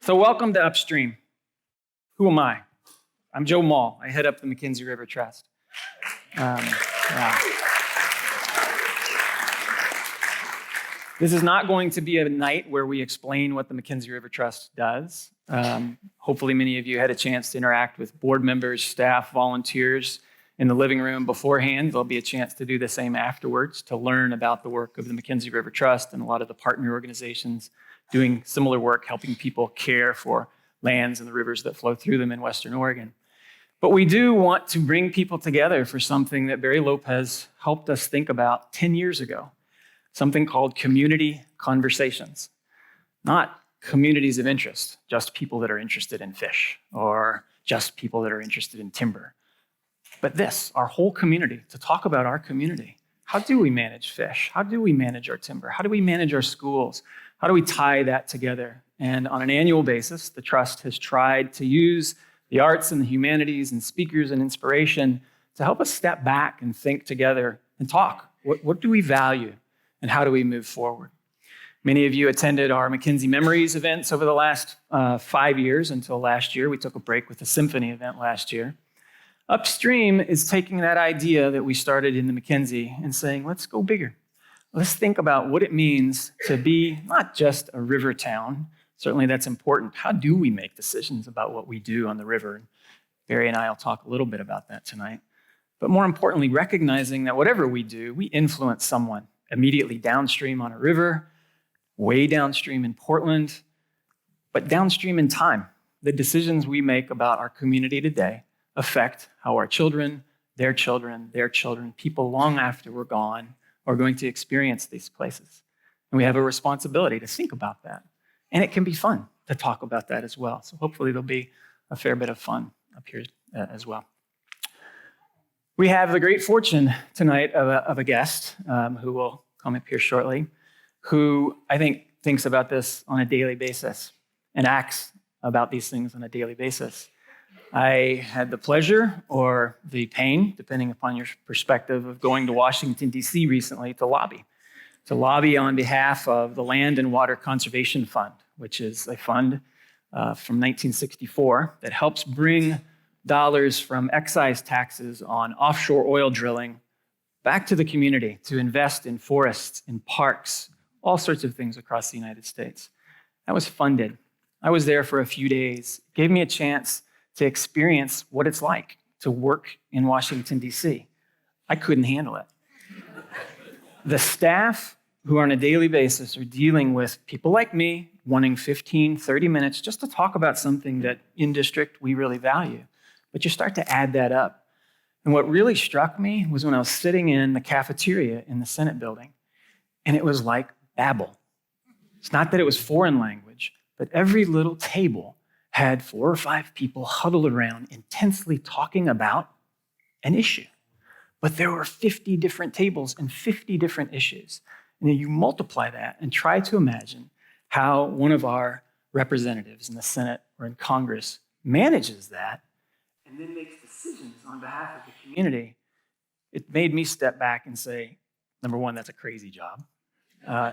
So welcome to Upstream. Who am I? I'm Joe Mall. I head up the McKenzie River Trust. This is not going to be a night where we explain what the McKenzie River Trust does. Hopefully many of you had a chance to interact with board members, staff, volunteers in the living room beforehand. There'll be a chance to do the same afterwards to learn about the work of the McKenzie River Trust and a lot of the partner organizations doing similar work, helping people care for lands and the rivers that flow through them in Western Oregon. But we do want to bring people together for something that Barry Lopez helped us think about 10 years ago, something called community conversations. Not communities of interest, just people that are interested in fish or just people that are interested in timber. But this, our whole community, to talk about our community. How do we manage fish? How do we manage our timber? How do we manage our schools? How do we tie that together? And on an annual basis, the Trust has tried to use the arts and the humanities and speakers and inspiration to help us step back and think together and talk. What do we value and how do we move forward? Many of you attended our McKenzie Memories events over the last 5 years until last year. We took a break with the symphony event last year. Upstream is taking that idea that we started in the McKenzie and saying, let's go bigger. Let's think about what it means to be not just a river town. Certainly that's important. How do we make decisions about what we do on the river? Barry and I will talk a little bit about that tonight. But more importantly, recognizing that whatever we do, we influence someone immediately downstream on a river, way downstream in Portland, but downstream in time. The decisions we make about our community today affect how our children, their children, their children, people long after we're gone are going to experience these places. And we have a responsibility to think about that. And it can be fun to talk about that as well. So hopefully there'll be a fair bit of fun up here as well. We have the great fortune tonight of a guest who will come up here shortly, who I think thinks about this on a daily basis and acts about these things on a daily basis. I had the pleasure or the pain, depending upon your perspective, of going to Washington, D.C. recently to lobby on behalf of the Land and Water Conservation Fund, which is a fund from 1964 that helps bring dollars from excise taxes on offshore oil drilling back to the community to invest in forests, in parks, all sorts of things across the United States. That was funded. I was there for a few days. It gave me a chance to experience what it's like to work in Washington, D.C. I couldn't handle it. The staff who on a daily basis are dealing with people like me wanting 15, 30 minutes just to talk about something that in district we really value. But you start to add that up. And what really struck me was when I was sitting in the cafeteria in the Senate building, and it was like Babel. It's not that it was foreign language, but every little table had 4 or 5 people huddled around intensely talking about an issue. But there were 50 different tables and 50 different issues. And then you multiply that and try to imagine how one of our representatives in the Senate or in Congress manages that and then makes decisions on behalf of the community. It made me step back and say, number one, that's a crazy job.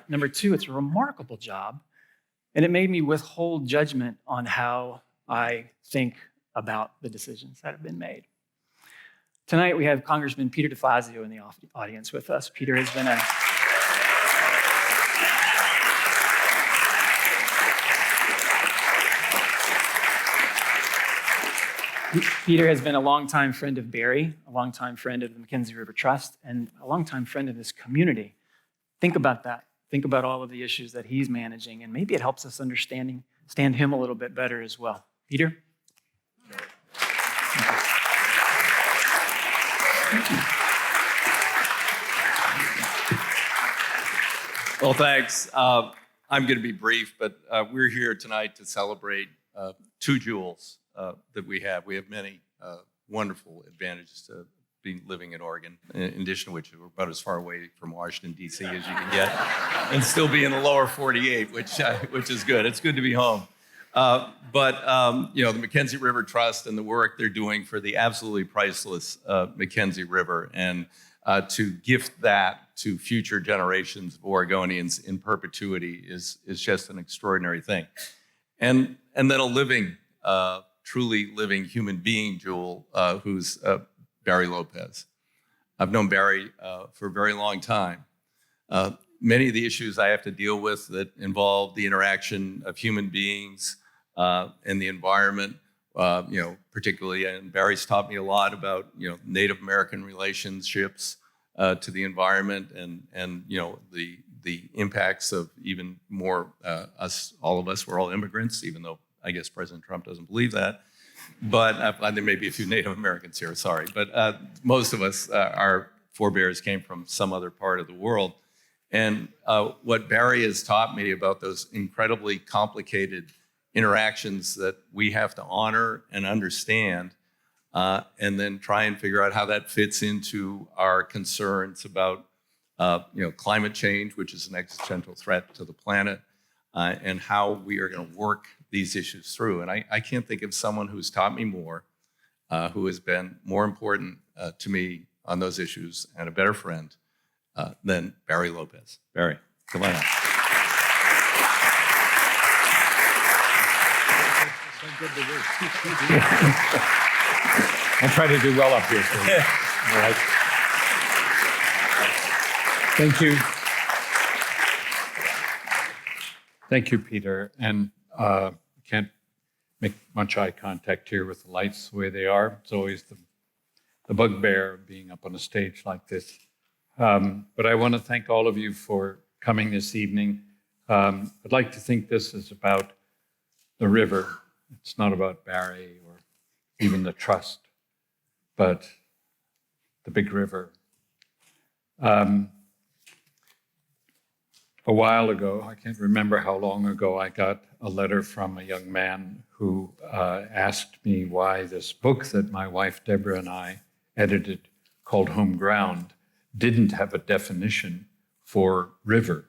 Number two, it's a remarkable job. And it made me withhold judgment on how I think about the decisions that have been made. Tonight, we have Congressman Peter DeFazio in the audience with us. Peter has been a longtime friend of Barry, a longtime friend of the McKenzie River Trust, and a longtime friend of this community. Think about that. Think about all of the issues that he's managing, and maybe it helps us understand him a little bit better as well. Peter? Well, thanks. I'm going to be brief, but we're here tonight to celebrate 2 jewels that we have. We have many wonderful advantages to living in Oregon, in addition to which we're about as far away from Washington, D.C. as you can get, and still be in the lower 48, which is good. It's good to be home. But the McKenzie River Trust and the work they're doing for the absolutely priceless McKenzie River, and to gift that to future generations of Oregonians in perpetuity is just an extraordinary thing. And then a living, truly living human being jewel, who's Barry Lopez. I've known Barry for a very long time. Many of the issues I have to deal with that involve the interaction of human beings and the environment, particularly, and Barry's taught me a lot about, Native American relationships to the environment and the impacts of even more all of us, we're all immigrants, even though I guess President Trump doesn't believe that. But there may be a few Native Americans here, sorry. But most of us, our forebears came from some other part of the world. And what Barry has taught me about those incredibly complicated interactions that we have to honor and understand, and then try and figure out how that fits into our concerns about climate change, which is an existential threat to the planet, and how we are going to work these issues through. And I can't think of someone who's taught me more, who has been more important to me on those issues and a better friend than Barry Lopez. Barry, come on up. I'll try to do well up here for you. All right. Thank you. Thank you, Peter. And can't make much eye contact here with the lights the way they are. It's always the bugbear of being up on a stage like this. But I want to thank all of you for coming this evening. I'd like to think this is about the river. It's not about Barry or even the trust, but the big river. A while ago, I can't remember how long ago, I got a letter from a young man who asked me why this book that my wife Deborah and I edited called Home Ground didn't have a definition for river.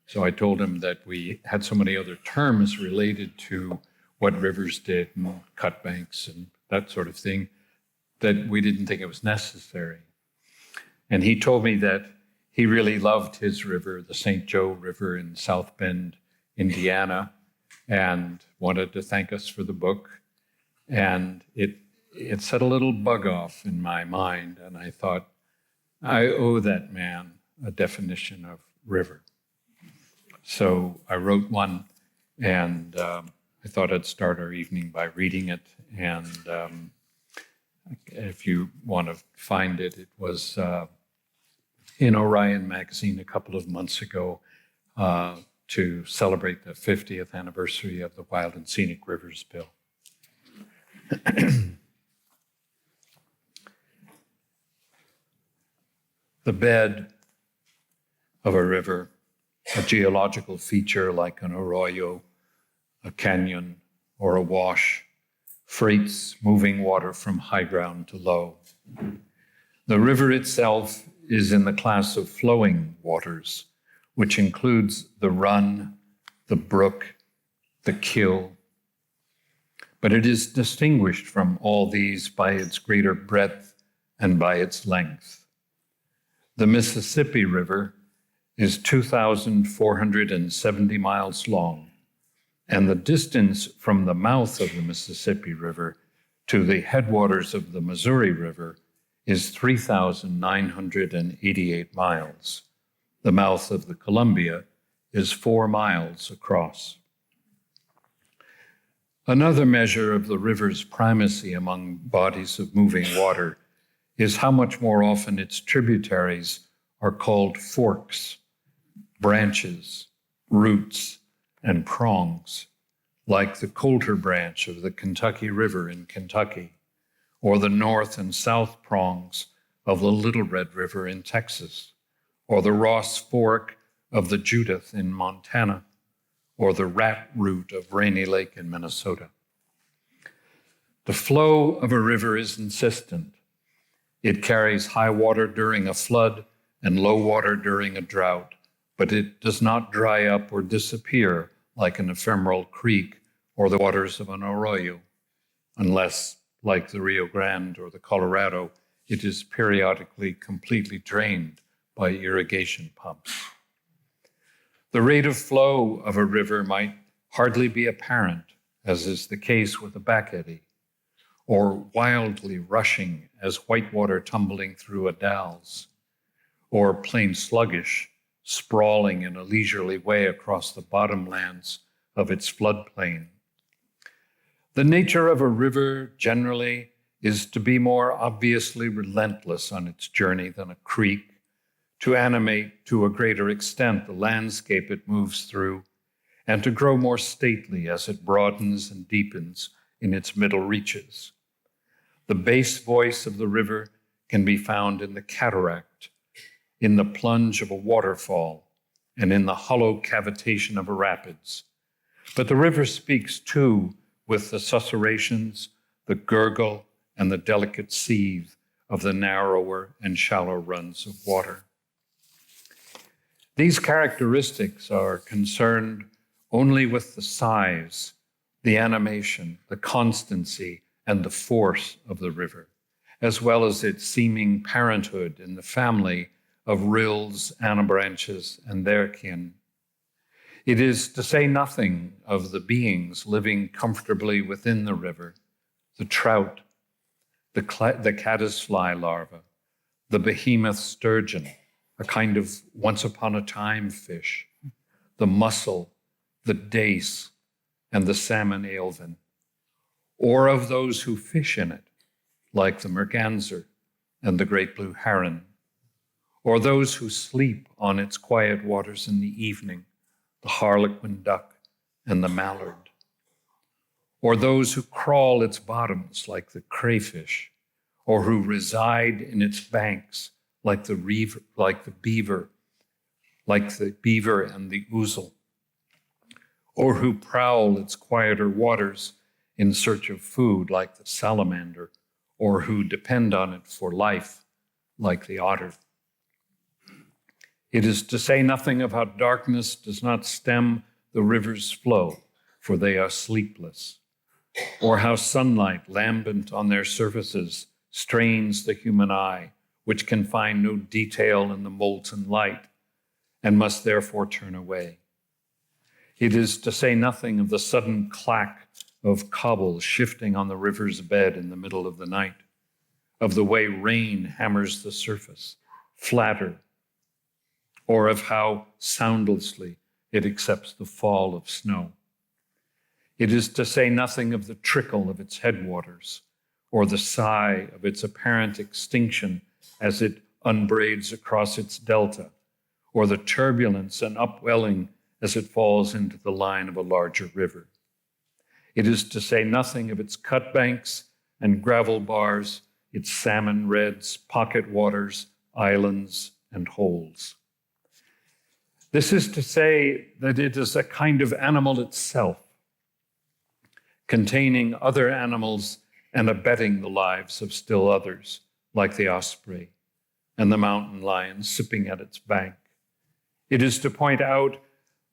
So I told him that we had so many other terms related to what rivers did and cut banks and that sort of thing that we didn't think it was necessary. And he told me that he really loved his river, the St. Joe River in South Bend, Indiana, and wanted to thank us for the book. And it set a little bug off in my mind, and I thought, I owe that man a definition of river. So I wrote one, and I thought I'd start our evening by reading it. And if you want to find it, it was in Orion magazine a couple of months ago to celebrate the 50th anniversary of the Wild and Scenic Rivers Bill. The bed of a river, a geological feature like an arroyo, a canyon, or a wash, freights moving water from high ground to low. The river itself is in the class of flowing waters, which includes the run, the brook, the kill. But it is distinguished from all these by its greater breadth and by its length. The Mississippi River is 2,470 miles long, and the distance from the mouth of the Mississippi River to the headwaters of the Missouri River is 3,988 miles. The mouth of the Columbia is 4 miles across. Another measure of the river's primacy among bodies of moving water is how much more often its tributaries are called forks, branches, roots, and prongs, like the Coulter branch of the Kentucky River in Kentucky, or the north and south prongs of the Little Red River in Texas, or the Ross Fork of the Judith in Montana, or the Rat Root of Rainy Lake in Minnesota. The flow of a river is insistent. It carries high water during a flood and low water during a drought, but it does not dry up or disappear like an ephemeral creek or the waters of an arroyo, unless, like the Rio Grande or the Colorado, it is periodically completely drained by irrigation pumps. The rate of flow of a river might hardly be apparent, as is the case with the back eddy, or wildly rushing as whitewater tumbling through a dalles, or plain sluggish, sprawling in a leisurely way across the bottomlands of its floodplain. The nature of a river generally is to be more obviously relentless on its journey than a creek, to animate to a greater extent the landscape it moves through, and to grow more stately as it broadens and deepens in its middle reaches. The bass voice of the river can be found in the cataract, in the plunge of a waterfall, and in the hollow cavitation of a rapids. But the river speaks too with the susurrations, the gurgle, and the delicate seethe of the narrower and shallow runs of water. These characteristics are concerned only with the size, the animation, the constancy, and the force of the river, as well as its seeming parenthood in the family of rills, anabranches, and their kin. It is to say nothing of the beings living comfortably within the river, the trout, the caddisfly larva, the behemoth sturgeon, a kind of once-upon-a-time fish, the mussel, the dace, and the salmon alevin, or of those who fish in it, like the merganser and the great blue heron, or those who sleep on its quiet waters in the evening, the harlequin duck and the mallard, or those who crawl its bottoms like the crayfish, or who reside in its banks like the beaver and the ouzel, or who prowl its quieter waters in search of food like the salamander, or who depend on it for life like the otter. It is to say nothing of how darkness does not stem the river's flow, for they are sleepless, or how sunlight lambent on their surfaces strains the human eye, which can find no detail in the molten light and must therefore turn away. It is to say nothing of the sudden clack of cobbles shifting on the river's bed in the middle of the night, of the way rain hammers the surface, flatter, or of how soundlessly it accepts the fall of snow. It is to say nothing of the trickle of its headwaters, or the sigh of its apparent extinction as it unbraids across its delta, or the turbulence and upwelling as it falls into the line of a larger river. It is to say nothing of its cutbanks and gravel bars, its salmon reds, pocket waters, islands, and holes. This is to say that it is a kind of animal itself, containing other animals and abetting the lives of still others, like the osprey and the mountain lion sipping at its bank. It is to point out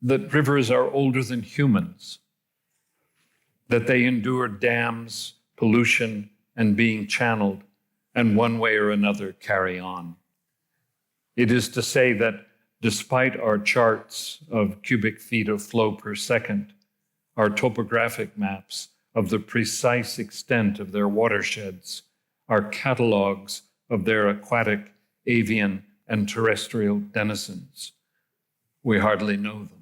that rivers are older than humans, that they endure dams, pollution, and being channeled, and one way or another carry on. It is to say that despite our charts of cubic feet of flow per second, our topographic maps of the precise extent of their watersheds, our catalogs of their aquatic, avian, and terrestrial denizens, we hardly know them.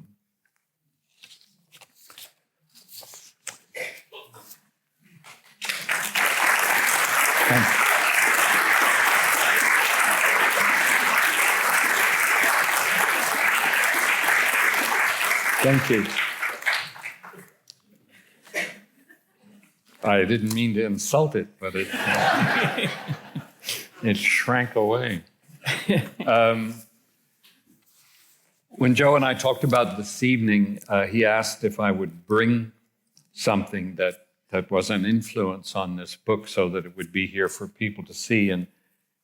Thank you. I didn't mean to insult it, but it shrank away. When Joe and I talked about this evening, he asked if I would bring something that was an influence on this book so that it would be here for people to see. And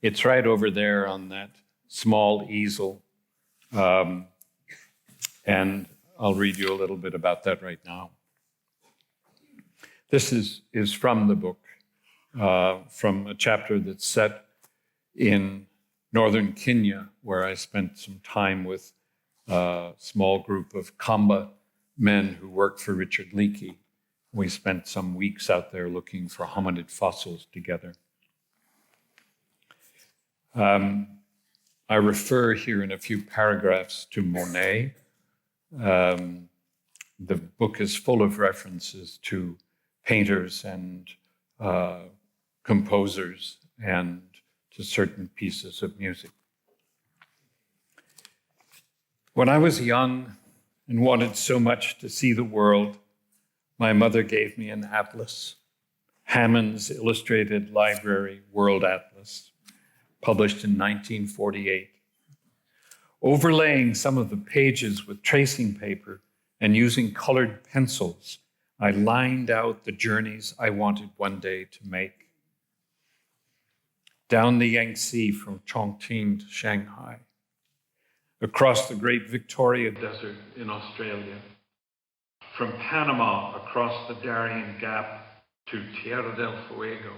it's right over there on that small easel. And I'll read you a little bit about that right now. This is from the book, from a chapter that's set in northern Kenya, where I spent some time with a small group of Kamba men who worked for Richard Leakey. We spent some weeks out there looking for hominid fossils together. I refer here in a few paragraphs to Monet. The book is full of references to painters and composers and to certain pieces of music. When I was young and wanted so much to see the world, my mother gave me an atlas, Hammond's Illustrated Library World Atlas, published in 1948. Overlaying some of the pages with tracing paper and using colored pencils, I lined out the journeys I wanted one day to make. Down the Yangtze from Chongqing to Shanghai, across the Great Victoria Desert in Australia, from Panama across the Darien Gap to Tierra del Fuego.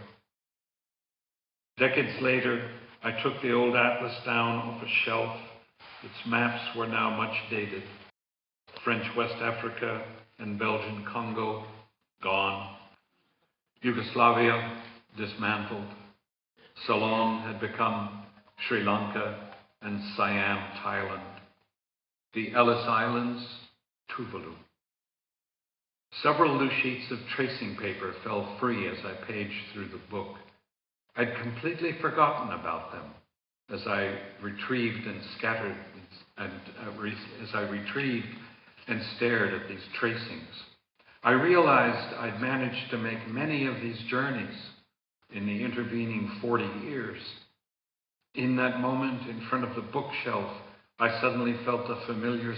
Decades later, I took the old atlas down off a shelf. Its maps were now much dated. French West Africa and Belgian Congo, gone. Yugoslavia, dismantled. Ceylon had become Sri Lanka and Siam, Thailand. The Ellis Islands, Tuvalu. Several loose sheets of tracing paper fell free as I paged through the book. I'd completely forgotten about them as I retrieved and scattered as I retrieved and stared at these tracings. I realized I'd managed to make many of these journeys in the intervening 40 years. In that moment in front of the bookshelf, I suddenly felt a familiar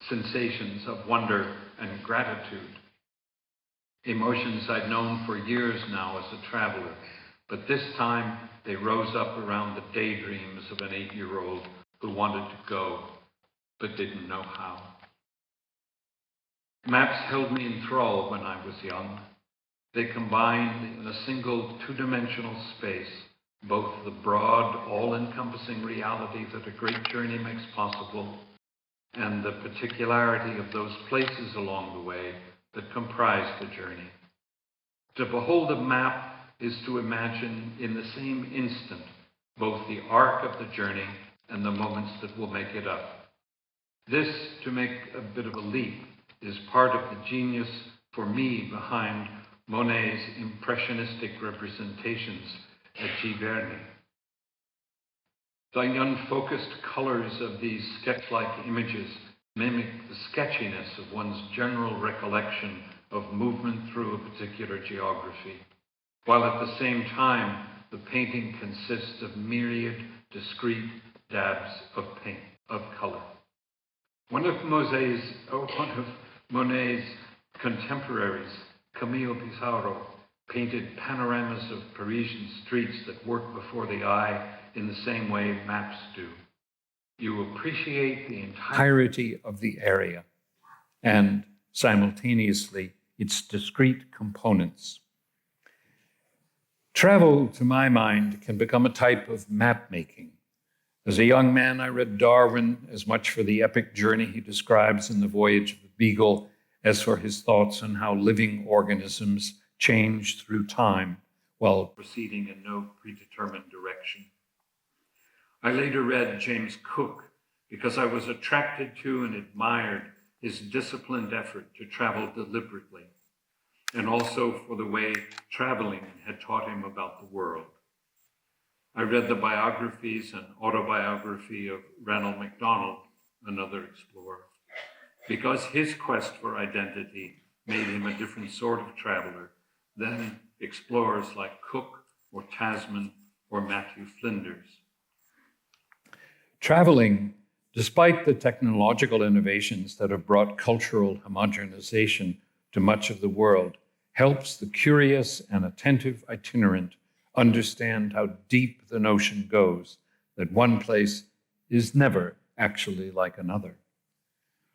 sensations of wonder and gratitude. Emotions I'd known for years now as a traveler, but this time they rose up around the daydreams of an 8-year-old who wanted to go, but didn't know how. Maps held me in thrall when I was young. They combined in a single two-dimensional space both the broad, all-encompassing reality that a great journey makes possible and the particularity of those places along the way that comprise the journey. To behold a map is to imagine in the same instant both the arc of the journey and the moments that will make it up. This, to make a bit of a leap, is part of the genius for me behind Monet's impressionistic representations at Giverny. The unfocused colors of these sketch-like images mimic the sketchiness of one's general recollection of movement through a particular geography, while at the same time the painting consists of myriad discrete dabs of paint, of color. One of Monet's contemporaries, Camille Pissarro, painted panoramas of Parisian streets that work before the eye in the same way maps do. You appreciate the entirety of the area and simultaneously its discrete components. Travel, to my mind, can become a type of map making. As a young man, I read Darwin as much for the epic journey he describes in The Voyage of the Beagle as for his thoughts on how living organisms change through time while proceeding in no predetermined direction. I later read James Cook because I was attracted to and admired his disciplined effort to travel deliberately, and also for the way traveling had taught him about the world. I read the biographies and autobiography of Ranald MacDonald, another explorer, because his quest for identity made him a different sort of traveler than explorers like Cook or Tasman or Matthew Flinders. Traveling, despite the technological innovations that have brought cultural homogenization to much of the world, helps the curious and attentive itinerant understand how deep the notion goes that one place is never actually like another.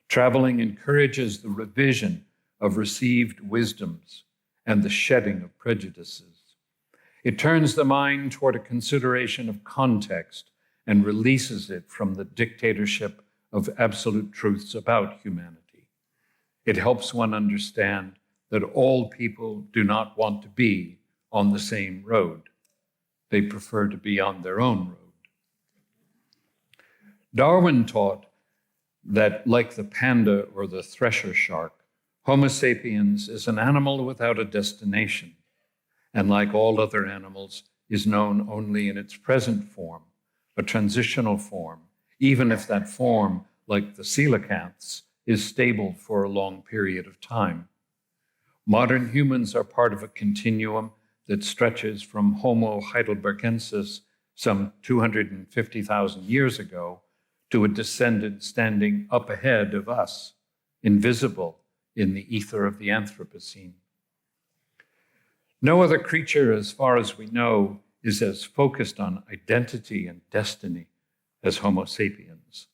Traveling encourages the revision of received wisdoms and the shedding of prejudices. It turns the mind toward a consideration of context and releases it from the dictatorship of absolute truths about humanity. It helps one understand that all people do not want to be on the same road. They prefer to be on their own road. Darwin taught that, like the panda or the thresher shark, Homo sapiens is an animal without a destination, and like all other animals, is known only in its present form, a transitional form, even if that form, like the coelacanths, is stable for a long period of time. Modern humans are part of a continuum that stretches from Homo heidelbergensis some 250,000 years ago to a descendant standing up ahead of us, invisible in the ether of the Anthropocene. No other creature, as far as we know, is as focused on identity and destiny as Homo sapiens.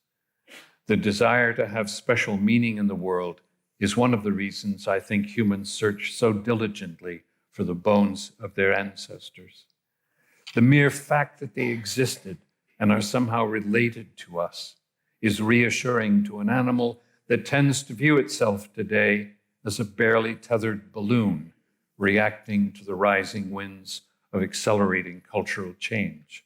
The desire to have special meaning in the world is one of the reasons I think humans search so diligently for the bones of their ancestors. The mere fact that they existed and are somehow related to us is reassuring to an animal that tends to view itself today as a barely tethered balloon reacting to the rising winds of accelerating cultural change.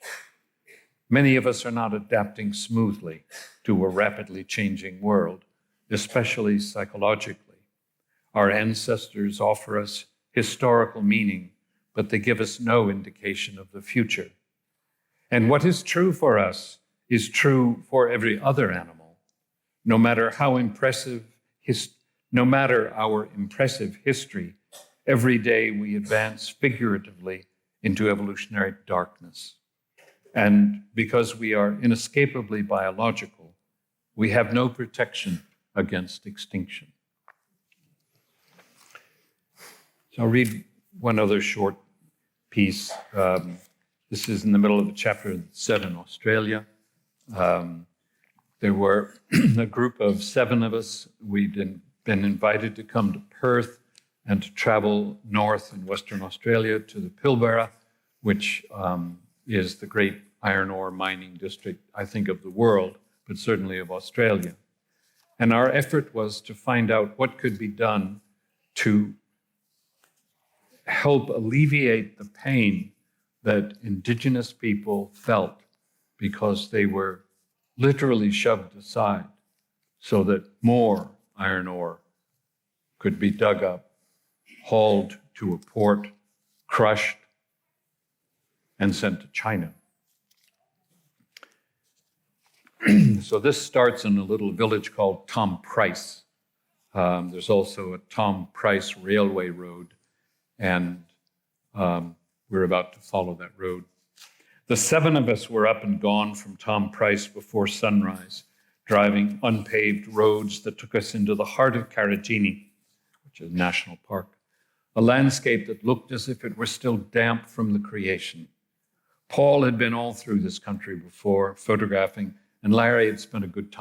Many of us are not adapting smoothly to a rapidly changing world, especially psychologically. Our ancestors offer us historical meaning, but they give us no indication of the future. And what is true for us is true for every other animal. No matter our impressive history, every day we advance figuratively into evolutionary darkness. And because we are inescapably biological, we have no protection against extinction. So I'll read one other short piece. This is in the middle of a chapter set in Australia. There were a group of 7 of us. We'd been invited to come to Perth and to travel north in Western Australia to the Pilbara, which is the great iron ore mining district, I think, of the world, but certainly of Australia. And our effort was to find out what could be done to help alleviate the pain that indigenous people felt because they were literally shoved aside so that more iron ore could be dug up, hauled to a port, crushed, and sent to China. So this starts in a little village called Tom Price. There's also a Tom Price railway road, and we're about to follow that road. The 7 of us were up and gone from Tom Price before sunrise, driving unpaved roads that took us into the heart of Karijini, which is a national park, a landscape that looked as if it were still damp from the creation. Paul had been all through this country before, photographing, and Larry had spent a good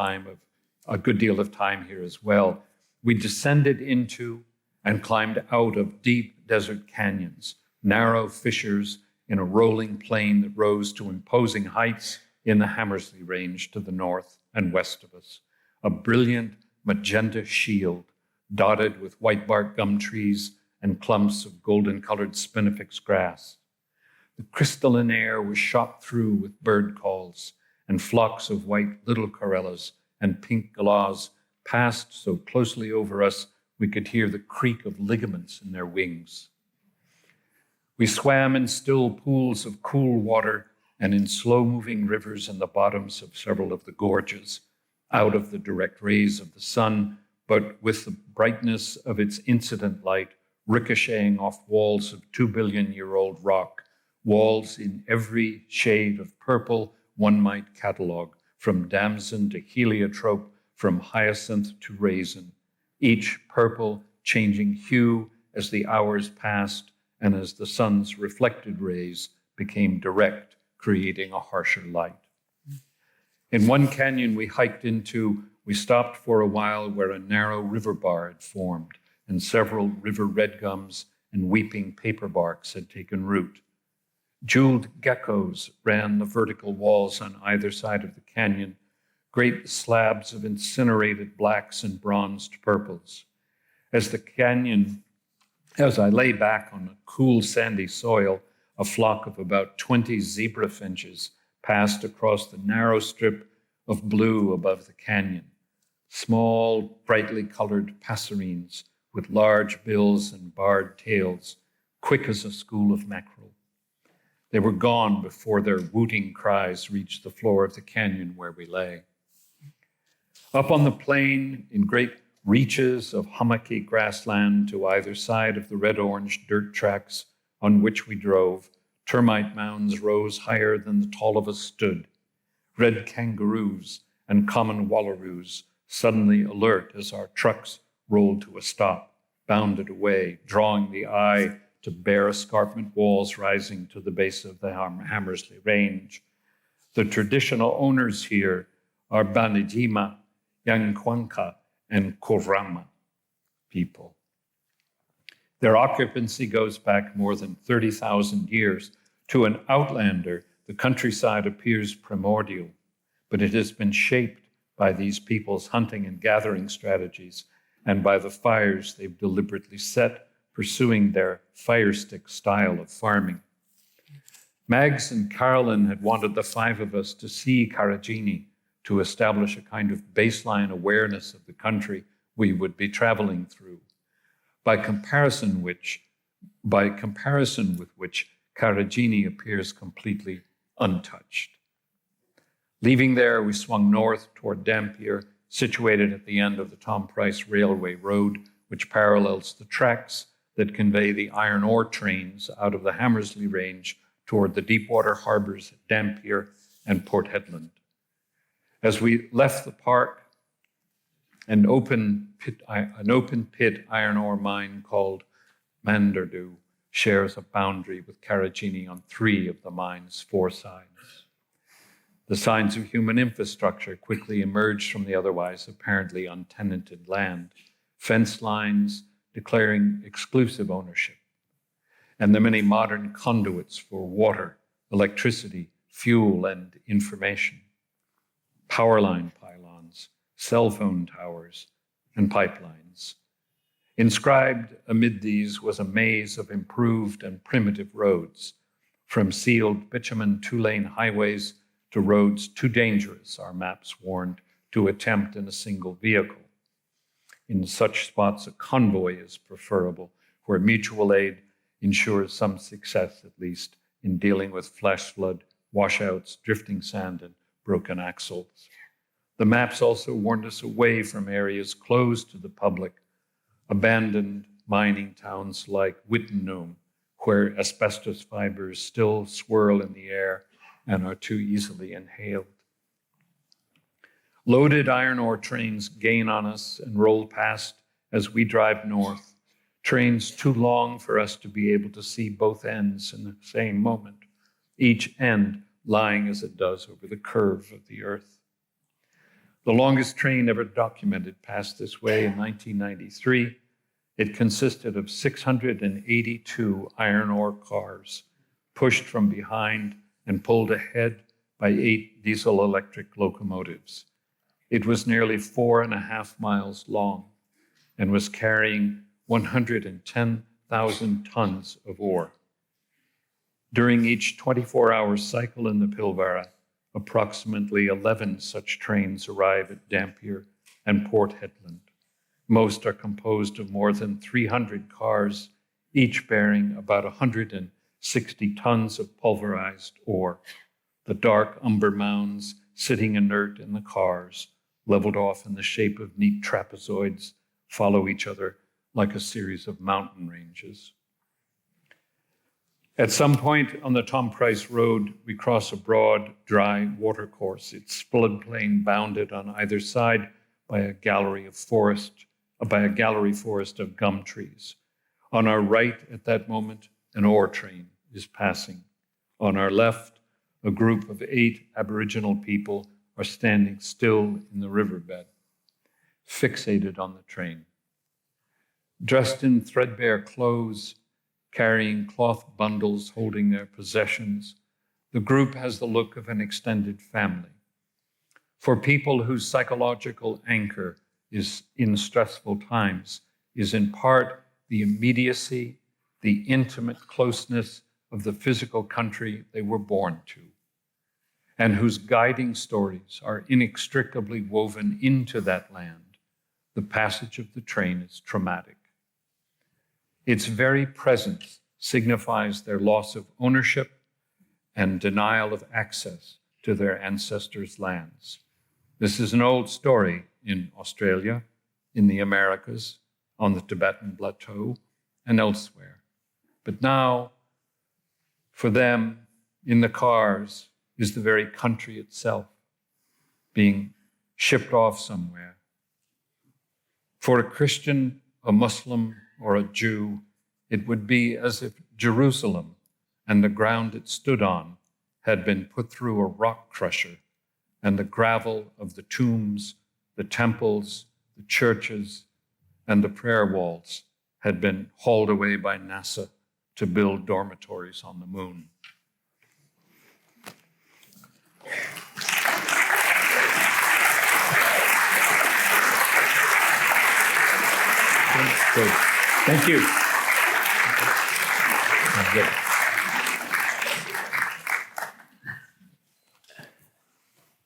deal of time here as well. We descended into and climbed out of deep desert canyons, narrow fissures in a rolling plain that rose to imposing heights in the Hamersley Range to the north and west of us, a brilliant magenta shield dotted with white bark gum trees and clumps of golden-colored spinifex grass. The crystalline air was shot through with bird calls, and flocks of white little corellas and pink galahs passed so closely over us we could hear the creak of ligaments in their wings. We swam in still pools of cool water and in slow-moving rivers in the bottoms of several of the gorges, out of the direct rays of the sun, but with the brightness of its incident light ricocheting off walls of 2-billion-year-old rock, walls in every shade of purple one might catalog, from damson to heliotrope, from hyacinth to raisin, each purple changing hue as the hours passed and as the sun's reflected rays became direct, creating a harsher light. In one canyon we hiked into, we stopped for a while where a narrow river bar had formed and several river redgums and weeping paperbarks had taken root. Jeweled geckos ran the vertical walls on either side of the canyon, great slabs of incinerated blacks and bronzed purples. As I lay back on a cool sandy soil, a flock of about 20 zebra finches passed across the narrow strip of blue above the canyon. Small, brightly colored passerines with large bills and barred tails, quick as a school of mackerel. They were gone before their wooting cries reached the floor of the canyon where we lay. Up on the plain, in great reaches of hummocky grassland to either side of the red-orange dirt tracks on which we drove, termite mounds rose higher than the tall of us stood. Red kangaroos and common wallaroos, suddenly alert as our trucks rolled to a stop, bounded away, drawing the eye to bare escarpment walls rising to the base of the Hammersley Range. The traditional owners here are Banijima, Yankwanka, and Korama people. Their occupancy goes back more than 30,000 years. To an outlander, the countryside appears primordial, but it has been shaped by these people's hunting and gathering strategies and by the fires they've deliberately set, pursuing their fire stick style of farming. Mags and Carolyn had wanted the five of us to see Karajini to establish a kind of baseline awareness of the country we would be traveling through, by comparison with which Karajini appears completely untouched. Leaving there, we swung north toward Dampier, situated at the end of the Tom Price Railway Road, which parallels the tracks that convey the iron ore trains out of the Hammersley Range toward the deepwater harbors at Dampier and Port Hedland. As we left the park, an open pit iron ore mine called Mandardu shares a boundary with Karajini on 3 of the mine's 4 sides. The signs of human infrastructure quickly emerged from the otherwise apparently untenanted land, fence lines declaring exclusive ownership, and the many modern conduits for water, electricity, fuel, and information. Power line pylons, cell phone towers, and pipelines. Inscribed amid these was a maze of improved and primitive roads, from sealed bitumen 2-lane highways to roads too dangerous, our maps warned, to attempt in a single vehicle. In such spots, a convoy is preferable, where mutual aid ensures some success, at least, in dealing with flash flood, washouts, drifting sand, and broken axles. The maps also warned us away from areas closed to the public, abandoned mining towns like Wittenoom, where asbestos fibers still swirl in the air and are too easily inhaled. Loaded iron ore trains gain on us and roll past as we drive north, trains too long for us to be able to see both ends in the same moment, each end lying as it does over the curve of the earth. The longest train ever documented passed this way in 1993. It consisted of 682 iron ore cars, pushed from behind and pulled ahead by 8 diesel-electric locomotives. It was nearly 4.5 miles long and was carrying 110,000 tons of ore. During each 24-hour cycle in the Pilbara, approximately 11 such trains arrive at Dampier and Port Hedland. Most are composed of more than 300 cars, each bearing about 160 tons of pulverized ore. The dark umber mounds sitting inert in the cars, leveled off in the shape of neat trapezoids, follow each other like a series of mountain ranges. At some point on the Tom Price Road, we cross a broad, dry watercourse, its floodplain bounded on either side by a gallery forest of gum trees. On our right at that moment, an ore train is passing. On our left, a group of 8 Aboriginal people are standing still in the riverbed, fixated on the train. Dressed in threadbare clothes, carrying cloth bundles holding their possessions, the group has the look of an extended family. For people whose psychological anchor is in stressful times is in part the immediacy, the intimate closeness of the physical country they were born to, and whose guiding stories are inextricably woven into that land. The passage of the train is traumatic. Its very presence signifies their loss of ownership and denial of access to their ancestors' lands. This is an old story in Australia, in the Americas, on the Tibetan Plateau, and elsewhere. But now, for them, in the cars, is the very country itself being shipped off somewhere. For a Christian, a Muslim, or a Jew, it would be as if Jerusalem and the ground it stood on had been put through a rock crusher, and the gravel of the tombs, the temples, the churches, and the prayer walls had been hauled away by NASA to build dormitories on the moon. Good. Thank you.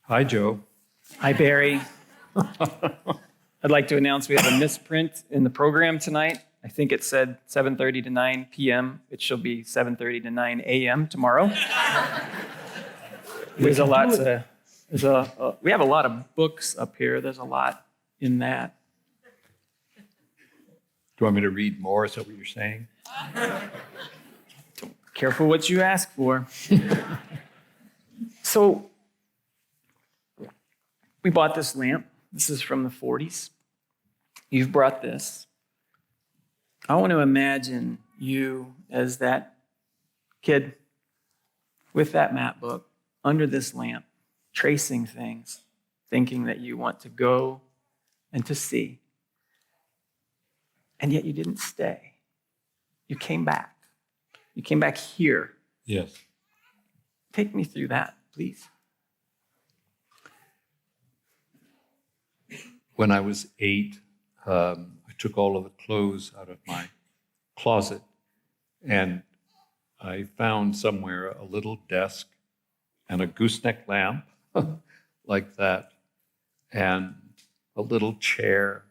Hi, Joe. Hi, Barry. I'd like to announce we have a misprint in the program tonight. I think it said 7:30 to 9 p.m. It shall be 7:30 to 9 a.m. tomorrow. There's a lot to, we have a lot of books up here. There's a lot in that. Do you want me to read more? Is that what you're saying? Careful what you ask for. So, we bought this lamp. This is from the 40s. You've brought this. I want to imagine you as that kid with that map book under this lamp, tracing things, thinking that you want to go and to see. And yet you didn't stay. You came back. You came back here. Yes. Take me through that, please. When I was 8, I took all of the clothes out of my closet, and I found somewhere a little desk and a gooseneck lamp like that, and a little chair,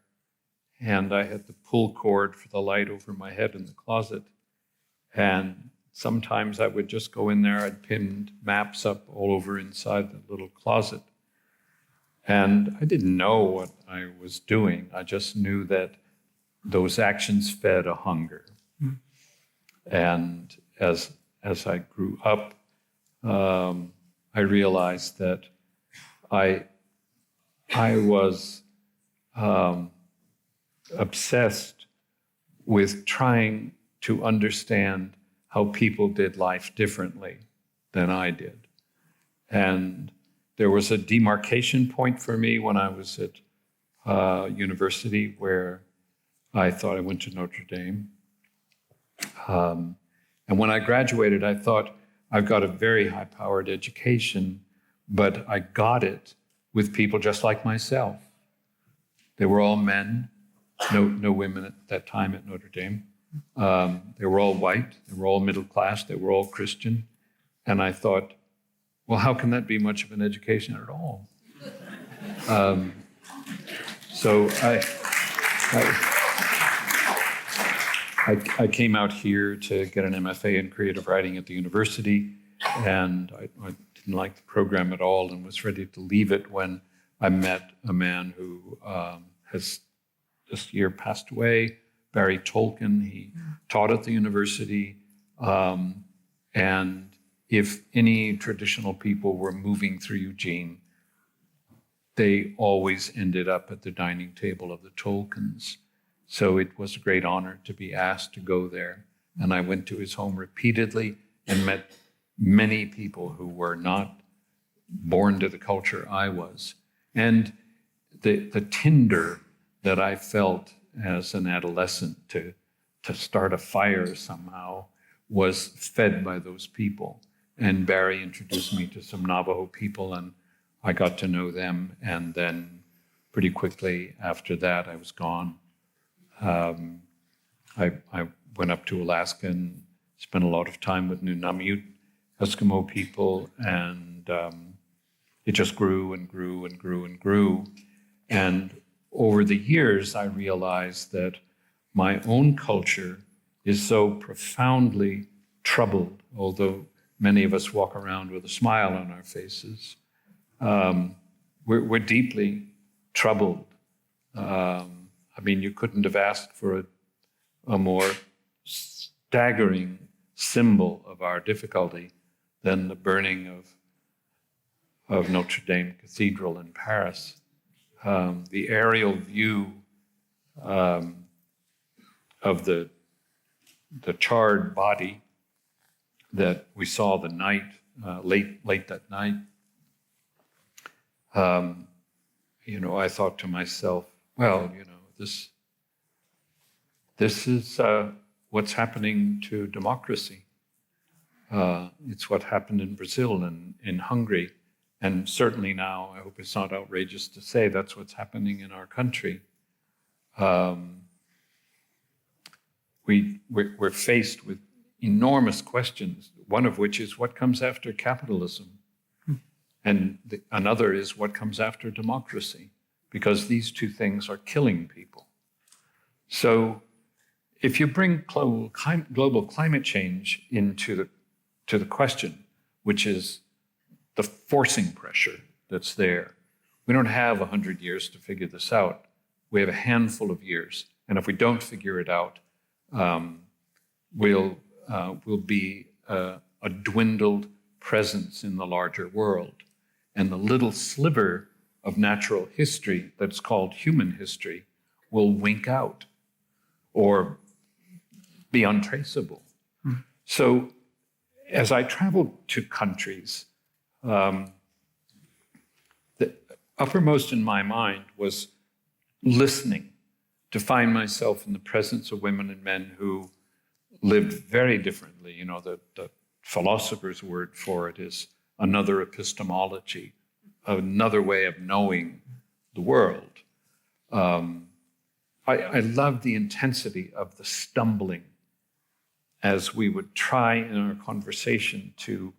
and I had the pull cord for the light over my head in the closet. And sometimes I would just go in there, I'd pinned maps up all over inside the little closet. And I didn't know what I was doing. I just knew that those actions fed a hunger. Mm. And as I grew up, I realized that I was obsessed with trying to understand how people did life differently than I did. And there was a demarcation point for me when I was at university, where I thought I went to Notre Dame. And when I graduated, I thought, I've got a very high-powered education, but I got it with people just like myself. They were all men, no women at that time at Notre Dame. They were all white, they were all middle class, they were all Christian. And I thought, well, how can that be much of an education at all? So I came out here to get an MFA in creative writing at the university, and I didn't like the program at all and was ready to leave it when I met a man who has this year passed away, Barry Tolkien. He taught at the university, and if any traditional people were moving through Eugene, they always ended up at the dining table of the Tolkiens. So it was a great honor to be asked to go there. And I went to his home repeatedly and met many people who were not born to the culture I was. And the tinder that I felt as an adolescent to start a fire somehow was fed by those people. And Barry introduced me to some Navajo people, and I got to know them. And then pretty quickly after that, I was gone. I went up to Alaska and spent a lot of time with Nunavut Eskimo people, and it just grew and grew and grew and grew. And over the years, I realized that my own culture is so profoundly troubled, although many of us walk around with a smile on our faces. We're deeply troubled. I mean, you couldn't have asked for a more staggering symbol of our difficulty than the burning of Notre Dame Cathedral in Paris. The aerial view of the charred body that we saw the night, late that night, I thought to myself, well, this is what's happening to democracy. It's what happened in Brazil and in Hungary. And certainly now, I hope it's not outrageous to say, that's what's happening in our country. We're faced with enormous questions, one of which is what comes after capitalism? And another is what comes after democracy, because these two things are killing people. So if you bring global climate change into the question, which is the forcing pressure that's there, we don't have 100 years to figure this out. We have a handful of years. And if we don't figure it out, we'll be a dwindled presence in the larger world. And the little sliver of natural history that's called human history will wink out or be untraceable. So as I traveled to countries, the uppermost in my mind was listening to find myself in the presence of women and men who lived very differently. The philosopher's word for it is another epistemology, another way of knowing the world. I love the intensity of the stumbling as we would try in our conversation to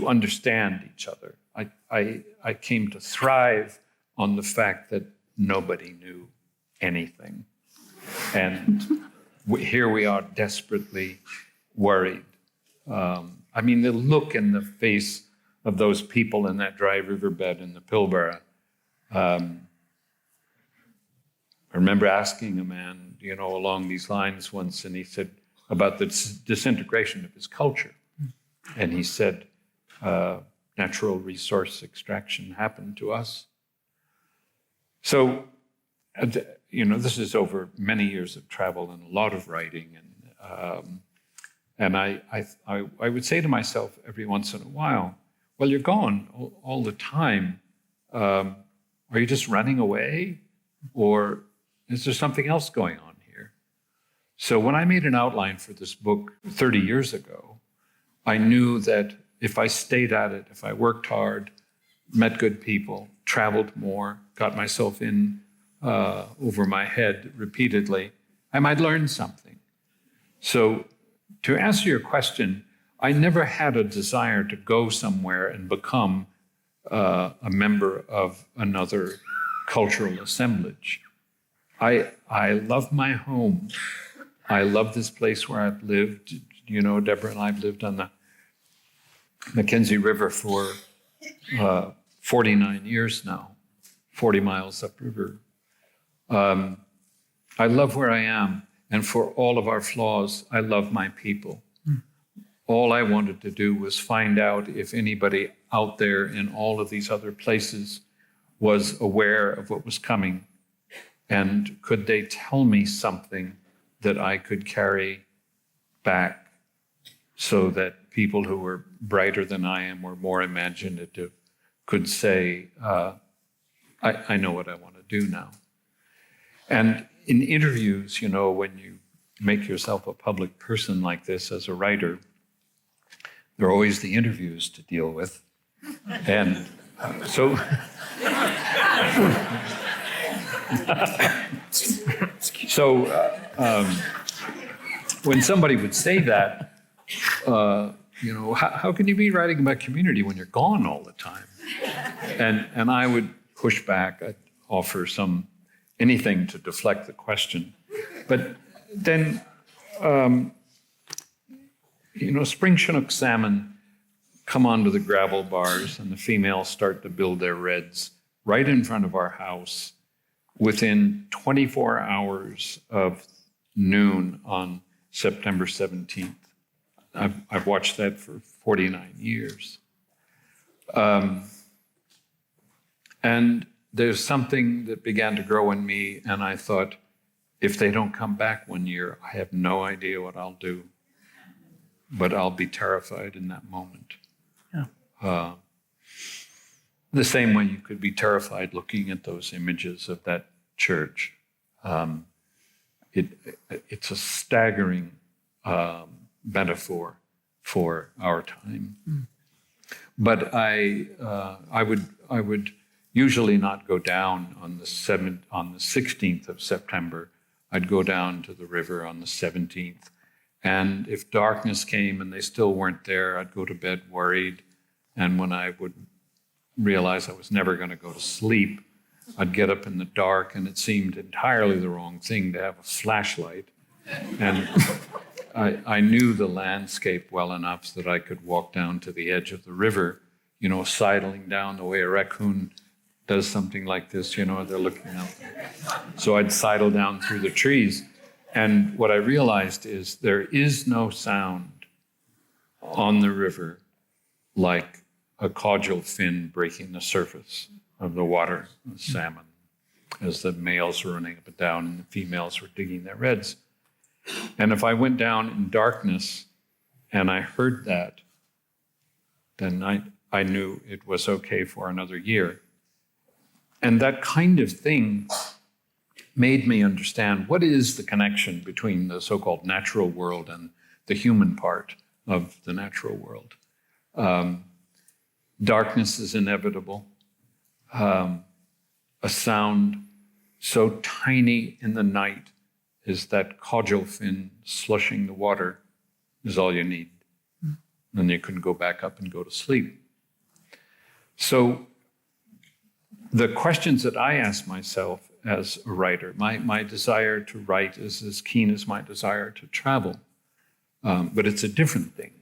understand each other. I came to thrive on the fact that nobody knew anything. And here we are desperately worried. I mean, the look in the face of those people in that dry riverbed in the Pilbara. I remember asking a man, along these lines once, and he said about the disintegration of his culture. And he said, natural resource extraction happened to us. So, this is over many years of travel and a lot of writing. And I would say to myself every once in a while, well, you're gone all the time. Are you just running away? Or is there something else going on here? So when I made an outline for this book 30 years ago, I knew that if I stayed at it, if I worked hard, met good people, traveled more, got myself in over my head repeatedly, I might learn something. So to answer your question, I never had a desire to go somewhere and become a member of another cultural assemblage. I love my home. I love this place where I've lived. Deborah and I have lived on the McKenzie River for 49 years now, 40 miles upriver. I love where I am, and for all of our flaws, I love my people. All I wanted to do was find out if anybody out there in all of these other places was aware of what was coming, and could they tell me something that I could carry back so that people who were brighter than I am or more imaginative could say, I know what I want to do now. And in interviews, when you make yourself a public person like this as a writer, there are always the interviews to deal with. And So when somebody would say that, how can you be writing about community when you're gone all the time? And I would push back. I'd offer anything to deflect the question. But then, spring Chinook salmon come onto the gravel bars and the females start to build their redds right in front of our house within 24 hours of noon on September 17th. I've watched that for 49 years. And there's something that began to grow in me, and I thought, if they don't come back one year, I have no idea what I'll do. But I'll be terrified in that moment. Yeah. The same way you could be terrified looking at those images of that church. It's a staggering metaphor for our time. Mm. But I would usually not go down on the 16th of September. I'd go down to the river on the 17th. And if darkness came and they still weren't there, I'd go to bed worried. And when I would realize I was never going to go to sleep, I'd get up in the dark, and it seemed entirely the wrong thing to have a flashlight. And I knew the landscape well enough that I could walk down to the edge of the river, sidling down the way a raccoon does something like this, they're looking out. So I'd sidle down through the trees. And what I realized is there is no sound on the river like a caudal fin breaking the surface of the water, the salmon, as the males were running up and down and the females were digging their redds. And if I went down in darkness and I heard that, then I knew it was okay for another year. And that kind of thing made me understand what is the connection between the so-called natural world and the human part of the natural world. Darkness is inevitable. A sound so tiny in the night is that caudal fin slushing the water is all you need. Then you can go back up and go to sleep. So the questions that I ask myself as a writer, my desire to write is as keen as my desire to travel, but it's a different thing.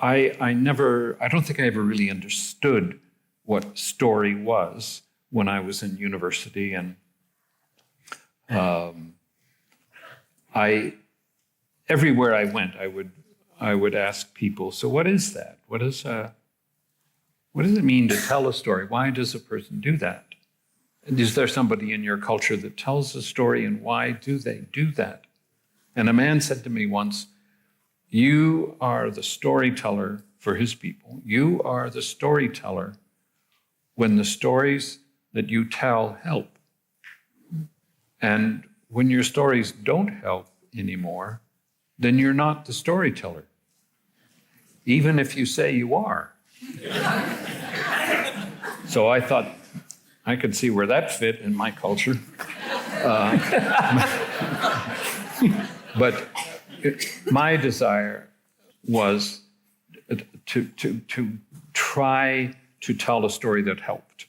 I don't think I ever really understood what story was when I was in university, and everywhere I went, I would ask people, so what is that? What does it mean to tell a story? Why does a person do that? And is there somebody in your culture that tells a story, and why do they do that? And a man said to me once, you are the storyteller for his people. You are the storyteller when the stories that you tell help. And when your stories don't help anymore, then you're not the storyteller, even if you say you are. So I thought I could see where that fit in my culture. But my desire was to try to tell a story that helped.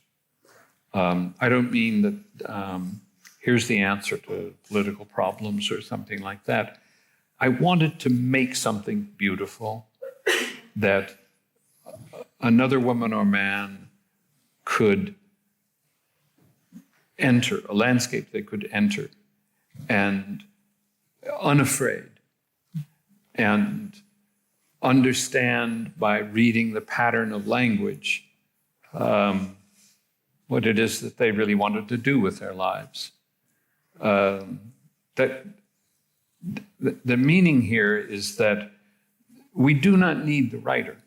I don't mean that here's the answer to political problems or something like that. I wanted to make something beautiful that another woman or man could enter, a landscape they could enter, and unafraid, and understand by reading the pattern of language what it is that they really wanted to do with their lives. That the meaning here is that we do not need the writer.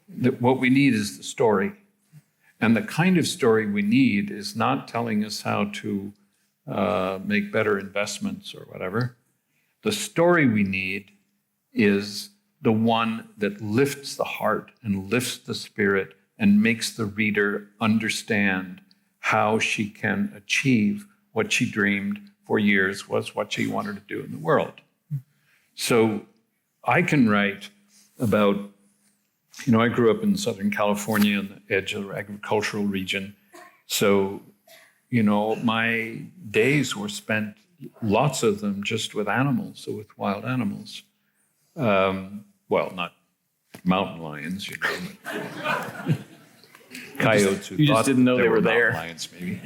That what we need is the story. And the kind of story we need is not telling us how to make better investments or whatever. The story we need is the one that lifts the heart and lifts the spirit and makes the reader understand how she can achieve what she dreamed for years was what she wanted to do in the world. So I can write about, I grew up in Southern California on the edge of the agricultural region. So, my days were spent, lots of them, just with animals, so with wild animals. Well, not mountain lions, but coyotes who you just thought didn't know they were mountain there. lions, maybe.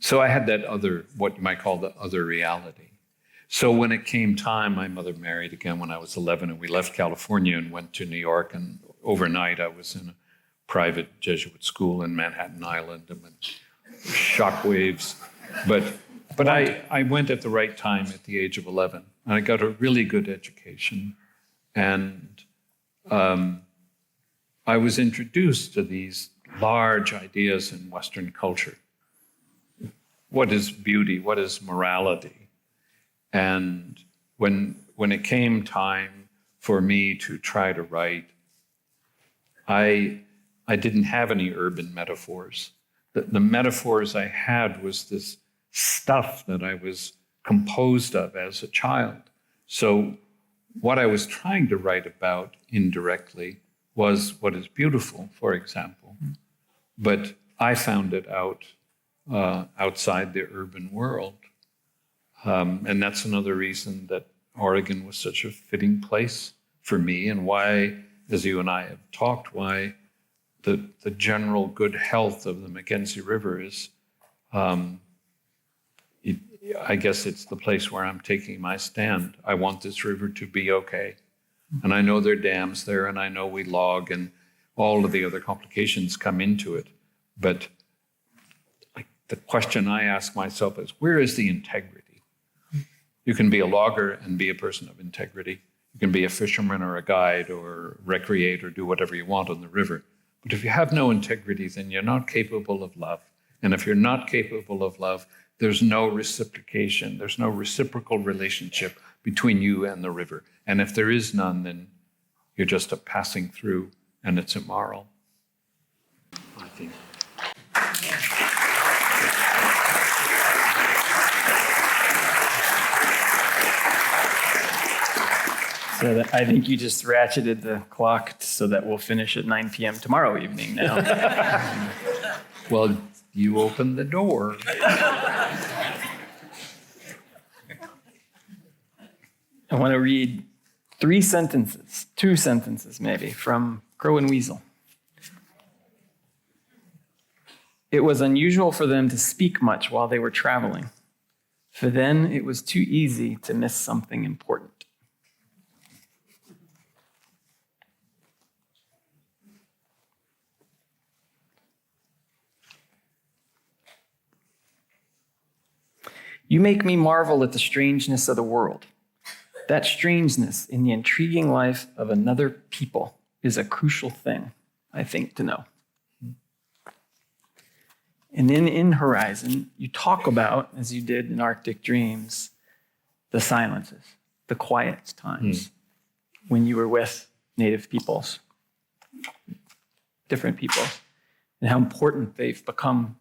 So I had that other, what you might call the other reality. So when it came time, my mother married again when I was 11, and we left California and went to New York. And overnight, I was in a private Jesuit school in Manhattan Island, and shockwaves. But I went at the right time at the age of 11, and I got a really good education. And I was introduced to these large ideas in Western culture. What is beauty? What is morality? And when it came time for me to try to write, I didn't have any urban metaphors. The metaphors I had was this stuff that I was composed of as a child. So what I was trying to write about indirectly was what is beautiful, for example. But I found it outside the urban world. And that's another reason that Oregon was such a fitting place for me, and why, as you and I have talked, why the general good health of the McKenzie River is, I guess it's the place where I'm taking my stand. I want this river to be okay. And I know there are dams there, and I know we log, and all of the other complications come into it. But the question I ask myself is, where is the integrity? You can be a logger and be a person of integrity. You can be a fisherman or a guide or recreate or do whatever you want on the river. But if you have no integrity, then you're not capable of love. And if you're not capable of love, there's no reciprocation. There's no reciprocal relationship between you and the river. And if there is none, then you're just a passing through, and it's immoral, I think. So I think you just ratcheted the clock so that we'll finish at 9 p.m. tomorrow evening now. Well, you opened the door. I want to read two sentences maybe, from Crow and Weasel. It was unusual for them to speak much while they were traveling, for then it was too easy to miss something important. You make me marvel at the strangeness of the world. That strangeness in the intriguing life of another people is a crucial thing, I think, to know. And then in Horizon, you talk about, as you did in Arctic Dreams, the silences, the quiet times when you were with Native peoples, different peoples, and how important they've become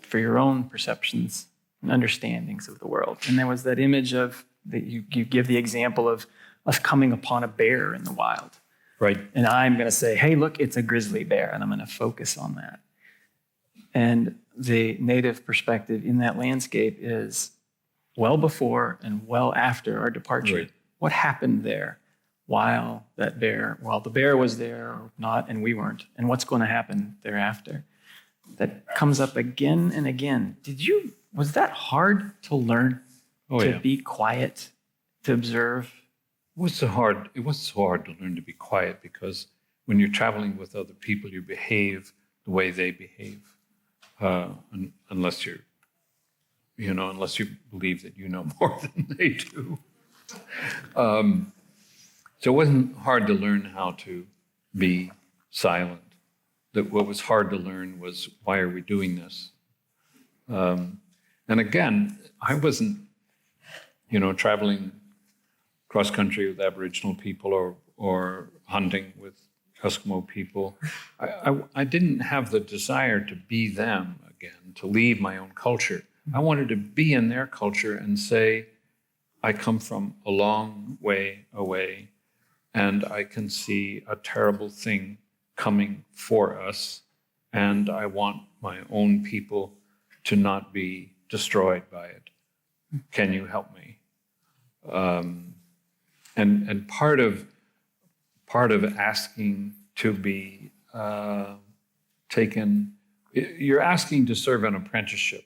for your own perceptions and understandings of the world. And there was that image of, that you give the example of us coming upon a bear in the wild. Right. And I'm going to say, hey, look, it's a grizzly bear, and I'm going to focus on that. And the Native perspective in that landscape is well before and well after our departure. Right. What happened there while the bear was there or not, and we weren't, and what's going to happen thereafter? That comes up again and again. Was that hard to learn? Be quiet, to observe? It was so hard to learn to be quiet, because when you're traveling with other people, you behave the way they behave, unless you believe that you know more than they do. So it wasn't hard to learn how to be silent. What was hard to learn was, why are we doing this? And again, I wasn't, traveling cross country with Aboriginal people or hunting with Eskimo people. I didn't have the desire to be them again, to leave my own culture. I wanted to be in their culture and say, I come from a long way away, and I can see a terrible thing coming for us, and I want my own people to not be destroyed by it. Can you help me? And part of asking to be taken, you're asking to serve an apprenticeship.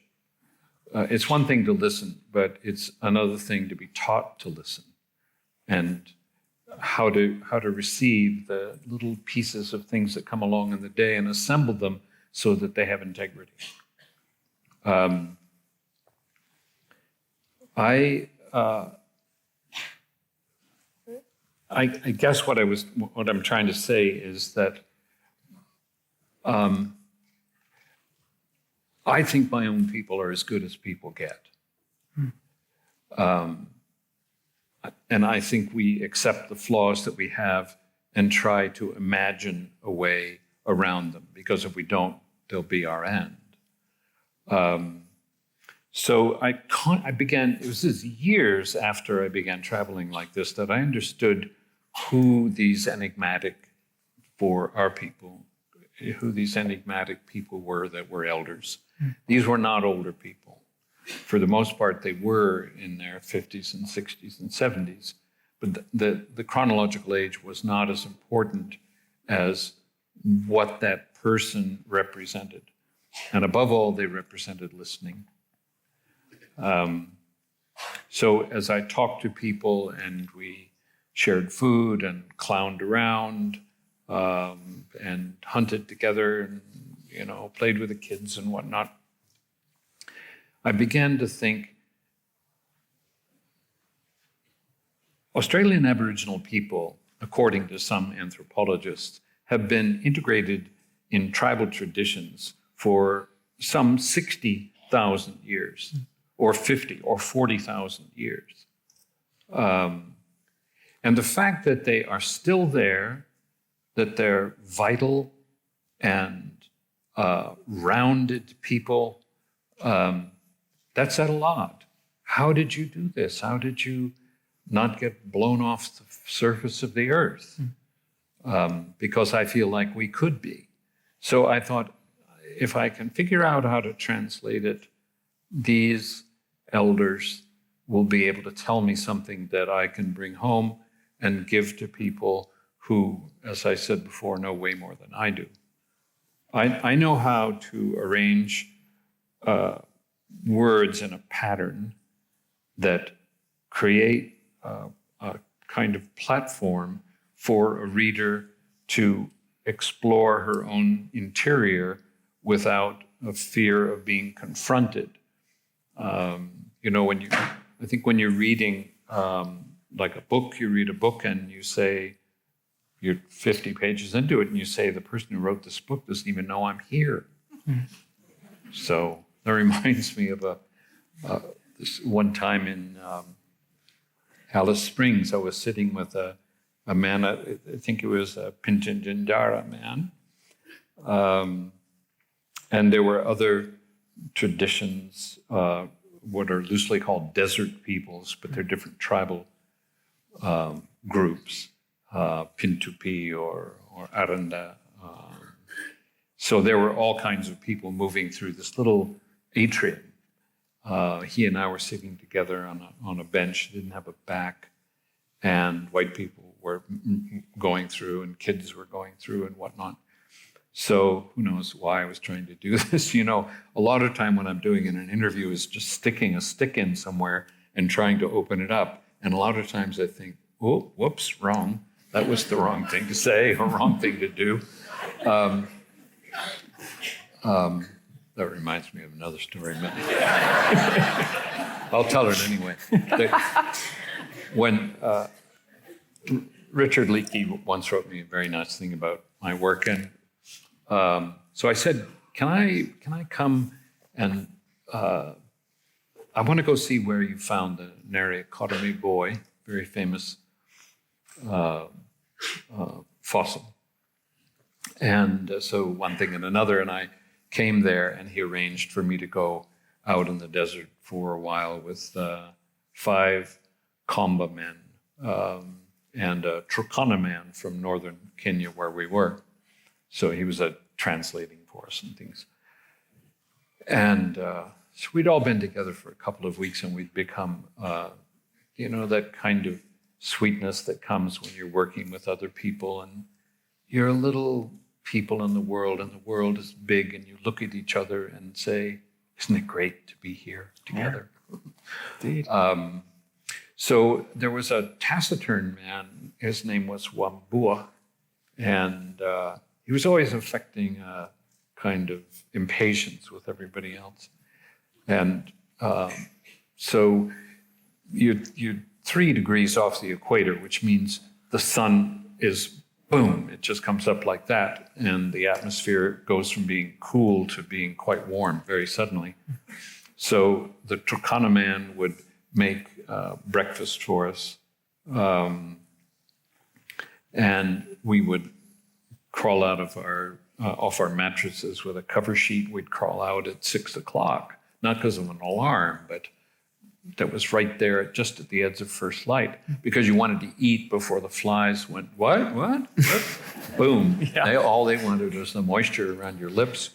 It's one thing to listen, but it's another thing to be taught to listen, and how to receive the little pieces of things that come along in the day and assemble them so that they have integrity. I guess what I'm trying to say is that I think my own people are as good as people get. And I think we accept the flaws that we have and try to imagine a way around them, because if we don't, they'll be our end. So I began, it was this years after I began traveling like this that I understood who these enigmatic, for our people, who these enigmatic people were that were elders. These were not older people. For the most part, they were in their 50s and 60s and 70s, but the chronological age was not as important as what that person represented. And above all, they represented listening. So as I talked to people and we shared food and clowned around and hunted together and, played with the kids and whatnot, I began to think Australian Aboriginal people, according to some anthropologists, have been integrated in tribal traditions for some 60,000 years, or 50 or 40,000 years. And the fact that they are still there, that they're vital and rounded people, that said a lot. How did you do this? How did you not get blown off the surface of the earth? Because I feel like we could be. So I thought, if I can figure out how to translate it, these elders will be able to tell me something that I can bring home and give to people who, as I said before, know way more than I do. I know how to arrange words in a pattern that create a kind of platform for a reader to explore her own interior without a fear of being confronted. I think when you're reading like a book, you read a book and you say, you're 50 pages into it, and you say, the person who wrote this book doesn't even know I'm here. So that reminds me of this one time in Alice Springs. I was sitting with a man, I think it was a Pintinjandara man, and there were other traditions, what are loosely called desert peoples, but they're different tribal groups, Pintupi or Aranda. So there were all kinds of people moving through this little atrium. He and I were sitting together on a bench, didn't have a back, and white people were going through and kids were going through and whatnot. So who knows why I was trying to do this. A lot of time when I'm doing an interview is just sticking a stick in somewhere and trying to open it up. And a lot of times I think, oh, whoops, wrong. That was the wrong thing to say or wrong thing to do. That reminds me of another story. I'll tell it anyway. When Richard Leakey once wrote me a very nice thing about my work, and so I said, can I come and I want to go see where you found the Nariakotomi boy, very famous fossil. And so one thing and another, and I came there, and he arranged for me to go out in the desert for a while with 5 Kamba men and a Turkana man from northern Kenya where we were. So he was translating for us and things. And so we'd all been together for a couple of weeks, and we'd become, that kind of sweetness that comes when you're working with other people, and you're a little people in the world, and the world is big, and you look at each other and say, isn't it great to be here together? Yeah. Indeed. So there was a taciturn man, his name was Wambua, and he was always affecting a kind of impatience with everybody else. And so you're 3 degrees off the equator, which means the sun is, boom, it just comes up like that. And the atmosphere goes from being cool to being quite warm very suddenly. So the Turkana man would make breakfast for us. And we would crawl out of off our mattresses with a cover sheet. We'd crawl out at 6 o'clock, not because of an alarm, but that was right there just at the edge of first light, because you wanted to eat before the flies went, what? Boom. Yeah. All they wanted was the moisture around your lips.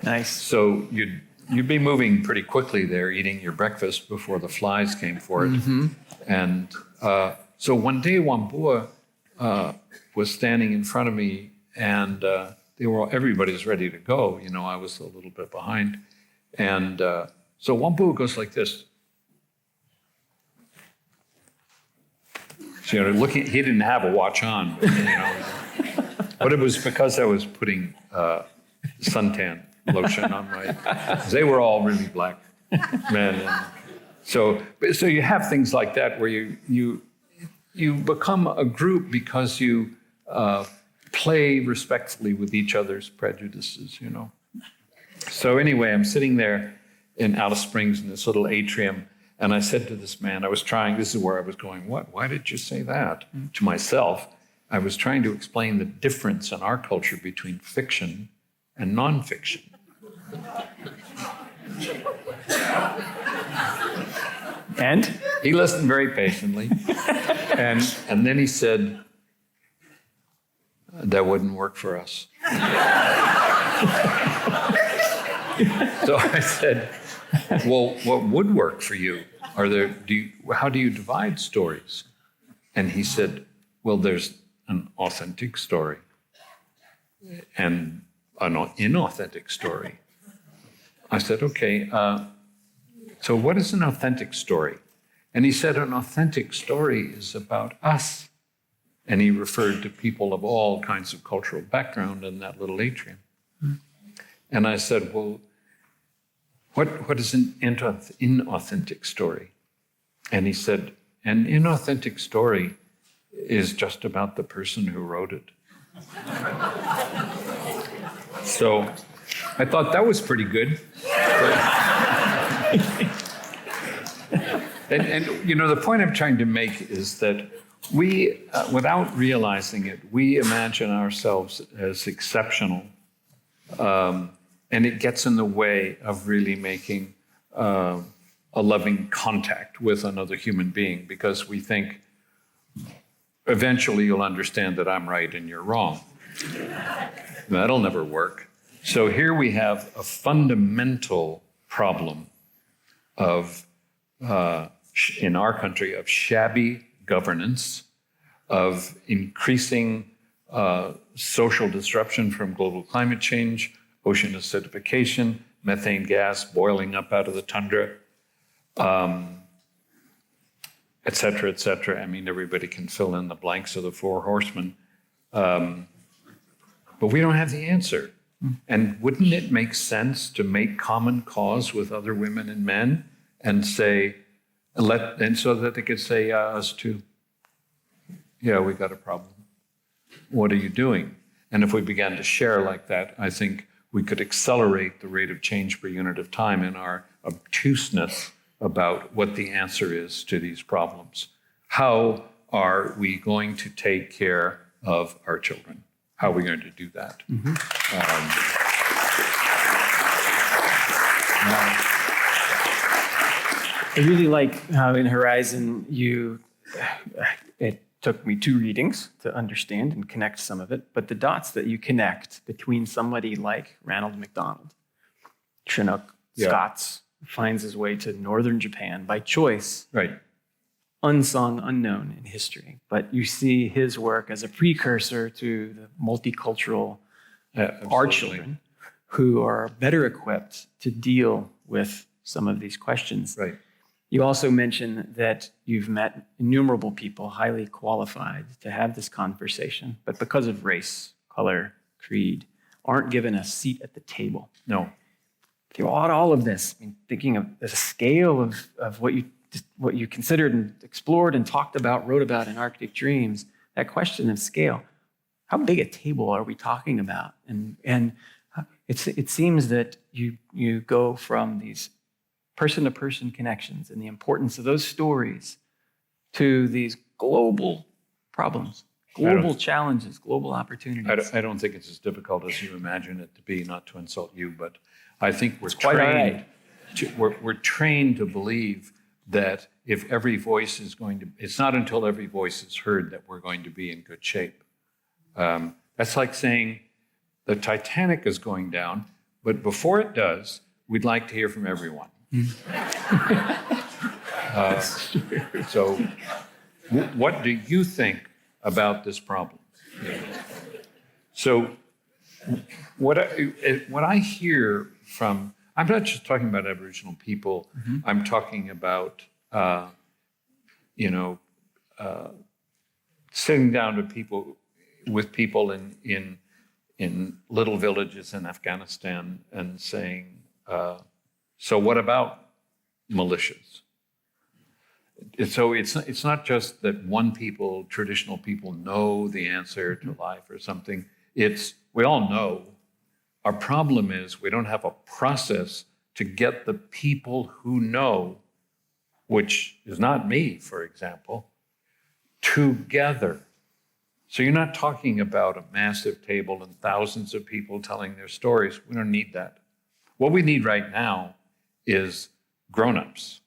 Nice. So you'd be moving pretty quickly there, eating your breakfast before the flies came for it. Mm-hmm. And so one day Wambua was standing in front of me, and everybody's ready to go. I was a little bit behind. And so Wambua goes like this. So, looking, he didn't have a watch on, but it was because I was putting suntan lotion on my. They were all really black men, and so you have things like that where you become a group because you play respectfully with each other's prejudices. So anyway, I'm sitting there in Alice Springs in this little atrium. And I said to this man, this is where I was going, why did you say that? To myself, I was trying to explain the difference in our culture between fiction and nonfiction. And? He listened very patiently. and then he said, that wouldn't work for us. So I said, well, what would work for you? How do you divide stories? And he said, well, there's an authentic story and an inauthentic story. I said, okay, so what is an authentic story? And he said, an authentic story is about us. And he referred to people of all kinds of cultural background in that little atrium. And I said, well, what is an inauthentic story? And he said, an inauthentic story is just about the person who wrote it. So I thought that was pretty good. And the point I'm trying to make is that we, without realizing it, we imagine ourselves as exceptional. And it gets in the way of really making a loving contact with another human being, because we think eventually you'll understand that I'm right and you're wrong. That'll never work. So here we have a fundamental problem of, in our country, of shabby governance, of increasing social disruption from global climate change, ocean acidification, methane gas boiling up out of the tundra, et cetera, et cetera. I mean, everybody can fill in the blanks of the 4 horsemen. But we don't have the answer. And wouldn't it make sense to make common cause with other women and men and say, and so that they could say, yeah, us too. Yeah, we got a problem. What are you doing? And if we began to share like that, I think we could accelerate the rate of change per unit of time in our obtuseness about what the answer is to these problems. How are we going to take care of our children? how are we going to do that? I really like how in Horizon it took me 2 readings to understand and connect some of it, but the dots that you connect between somebody like Ranald MacDonald, Chinook, Scots, finds his way to northern Japan by choice, Right. unsung, unknown in history. But you see his work as a precursor to the multicultural our children who are better equipped to deal with some of these questions. Right. You also mentioned that you've met innumerable people highly qualified to have this conversation, but because of race, color, creed, aren't given a seat at the table. No. Throughout all of this, I mean, thinking of the scale of what you considered and explored and talked about, wrote about in Arctic Dreams, that question of scale, how big a table are we talking about? And it seems that you go from these person-to-person connections and the importance of those stories to these global problems, global challenges, global opportunities. I don't think it's as difficult as you imagine it to be, not to insult you, but I think we're quite all trained. right. We're trained to believe that if every voice is going to, it's not until every voice is heard that we're going to be in good shape. That's like saying the Titanic is going down, but before it does, we'd like to hear from everyone. So what do you think about this problem? So what I hear from, I'm not just talking about Aboriginal people, I'm talking about, sitting down with people in little villages in Afghanistan and saying, so what about militias? So it's not just that traditional people know the answer to life or something. It's, we all know. Our problem is we don't have a process to get the people who know, which is not me, for example, together. So you're not talking about a massive table and thousands of people telling their stories. We don't need that. What we need right now is grown-ups.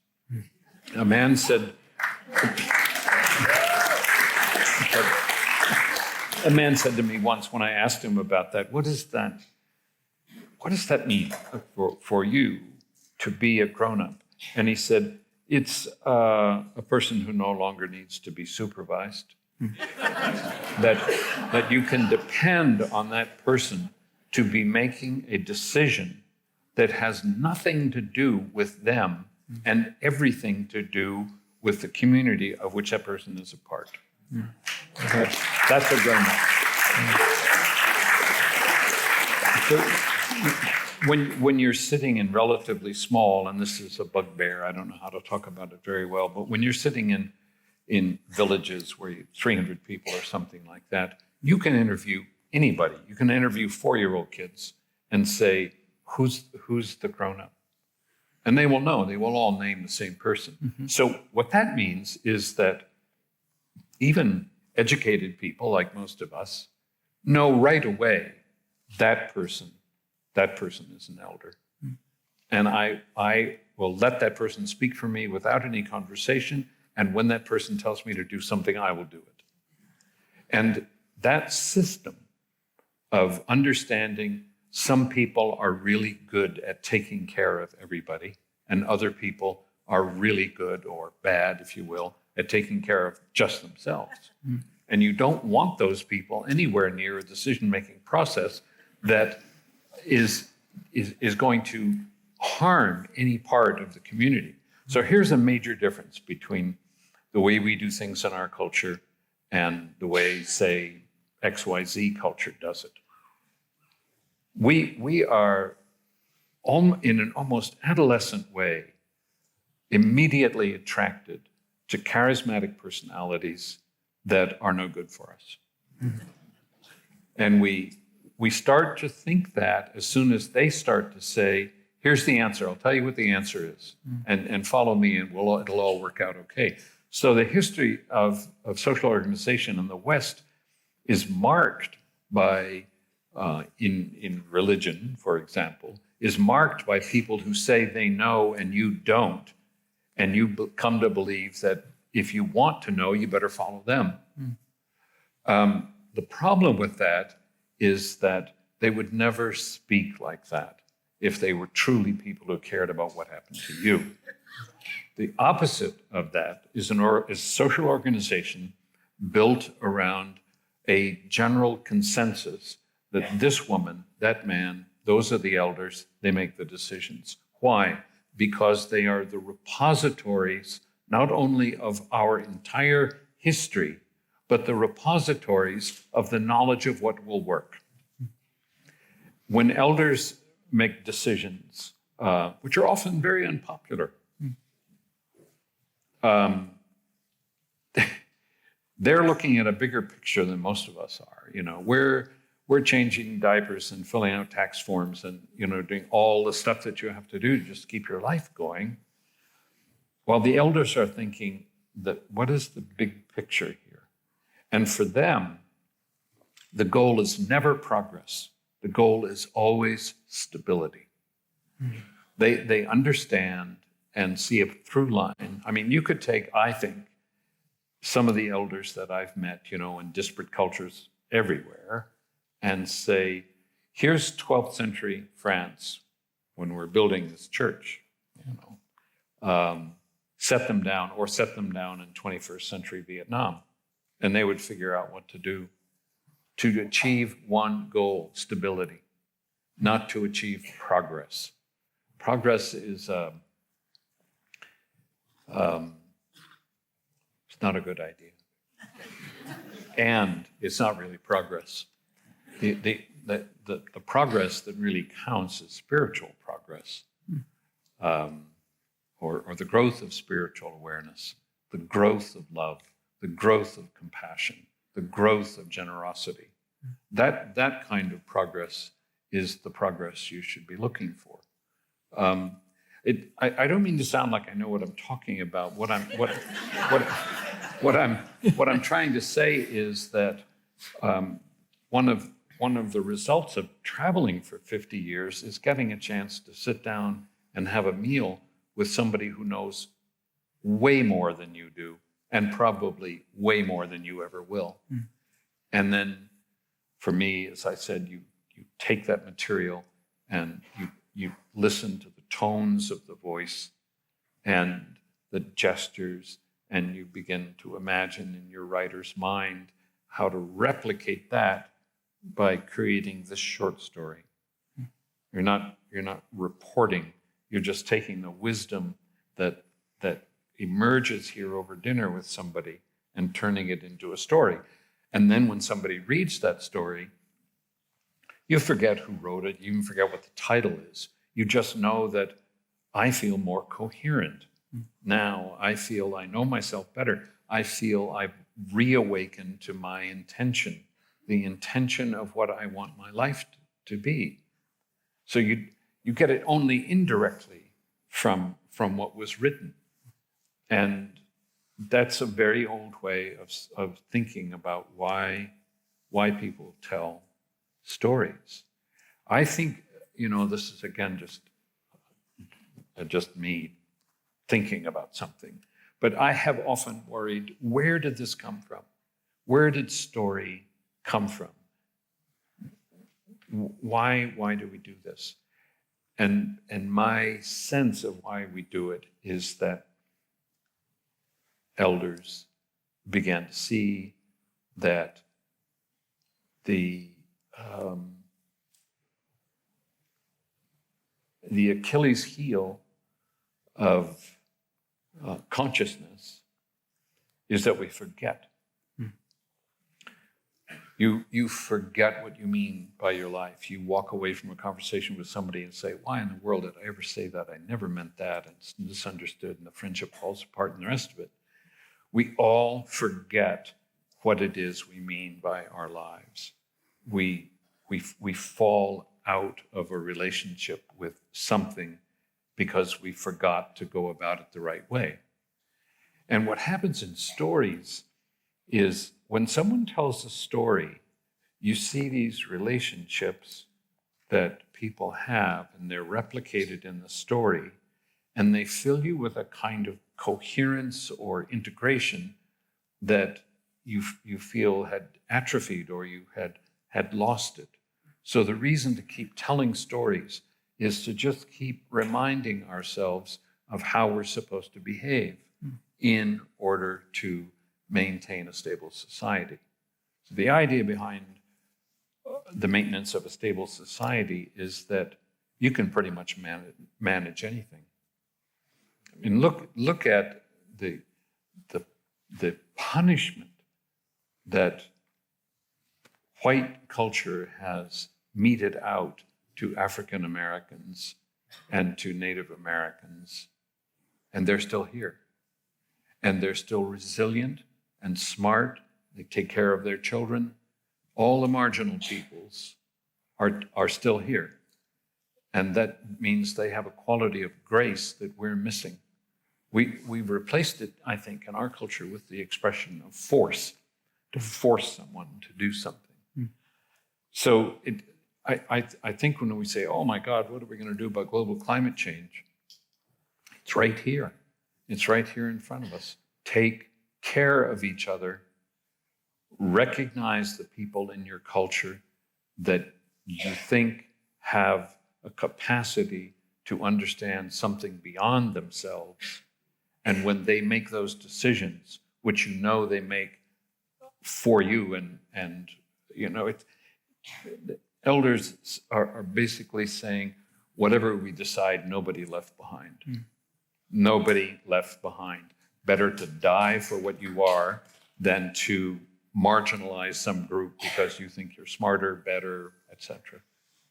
A man said to me once when I asked him about that, what does that mean for you to be a grown-up? And he said, it's a person who no longer needs to be supervised. that you can depend on that person to be making a decision that has nothing to do with them and everything to do with the community of which that person is a part. That's a grown-up. So when you're sitting in relatively small, and this is a bugbear, I don't know how to talk about it very well, but when you're sitting in villages where 300 people or something like that, you can interview anybody. You can interview 4-year-old kids and say, who's the grown-up? And they will know. They will all name the same person. So what that means is that even educated people, like most of us, know right away that person is an elder. And I will let that person speak for me without any conversation. And when that person tells me to do something, I will do it. And that system of understanding some people are really good at taking care of everybody, and other people are really good, or bad, if you will, at taking care of just themselves. And you don't want those people anywhere near a decision-making process that is going to harm any part of the community. So here's a major difference between the way we do things in our culture and the way, say, XYZ culture does it. We are, in an almost adolescent way, immediately attracted to charismatic personalities that are no good for us. And we start to think that as soon as they start to say, here's the answer, I'll tell you what the answer is, and follow me and it'll all work out okay. So the history of social organization in the West is marked by, in religion, for example, is marked by people who say they know and you don't. And you come to believe that if you want to know, you better follow them. The problem with that is that they would never speak like that if they were truly people who cared about what happened to you. The opposite of that is a social organization built around a general consensus that this woman, that man, those are the elders, they make the decisions. Why? Because they are the repositories not only of our entire history, but the repositories of the knowledge of what will work. When elders make decisions, which are often very unpopular, they're looking at a bigger picture than most of us are. You know, we're changing diapers and filling out tax forms and, you know, doing all the stuff that you have to do to just keep your life going. While the elders are thinking that what is the big picture here? And for them, the goal is never progress. The goal is always stability. They understand and see a through line. I mean, you could take, I think, some of the elders that I've met, you know, in disparate cultures everywhere, and say, here's 12th century France when we're building this church, you know, set them down in 21st century Vietnam, and they would figure out what to do to achieve one goal, stability, not to achieve progress. Progress is it's not a good idea. And it's not really progress. The progress that really counts is spiritual progress, or the growth of spiritual awareness, the growth of love, the growth of compassion, the growth of generosity. That kind of progress is the progress you should be looking for. I don't mean to sound like I know what I'm talking about. What I'm trying to say is that one of the results of traveling for 50 years is getting a chance to sit down and have a meal with somebody who knows way more than you do, and probably way more than you ever will. And then, for me, as I said, you take that material and you listen to the tones of the voice and the gestures, and you begin to imagine in your writer's mind how to replicate that by creating this short story. You're not reporting, you're just taking the wisdom that emerges here over dinner with somebody and turning it into a story. And then when somebody reads that story, you forget who wrote it, you even forget what the title is. You just know that I feel more coherent. Now I feel I know myself better. I feel I've reawakened to my intention, the intention of what I want my life to be. So you get it only indirectly from what was written. And that's a very old way of thinking about why people tell stories. I think, you know, this is again just me thinking about something, but I have often worried, where did this come from? Where did story come from? Why do we do this? And my sense of why we do it is that elders began to see that the Achilles heel of consciousness is that we forget. You forget what you mean by your life. You walk away from a conversation with somebody and say, why in the world did I ever say that? I never meant that. And it's misunderstood, and the friendship falls apart and the rest of it. We all forget what it is we mean by our lives. We fall out of a relationship with something because we forgot to go about it the right way. And what happens in stories is when someone tells a story, you see these relationships that people have, and they're replicated in the story, and they fill you with a kind of coherence or integration that you feel had atrophied or you had lost it. So the reason to keep telling stories is to just keep reminding ourselves of how we're supposed to behave in order to maintain a stable society. So the idea behind the maintenance of a stable society is that you can pretty much manage anything. I mean, look at the punishment that white culture has meted out to African Americans and to Native Americans, and they're still here. And they're still resilient and smart. They take care of their children. All the marginal peoples are still here. And that means they have a quality of grace that we're missing. We've replaced it, I think, in our culture with the expression of force, to force someone to do something. So I think when we say, oh my God, what are we going to do about global climate change? It's right here. It's right here in front of us. Take care of each other. Recognize the people in your culture that you think have a capacity to understand something beyond themselves. And when they make those decisions, which you know they make for you, and you know, the elders are basically saying, whatever we decide, nobody left behind. Nobody left behind. Better to die for what you are than to marginalize some group because you think you're smarter, better, etc.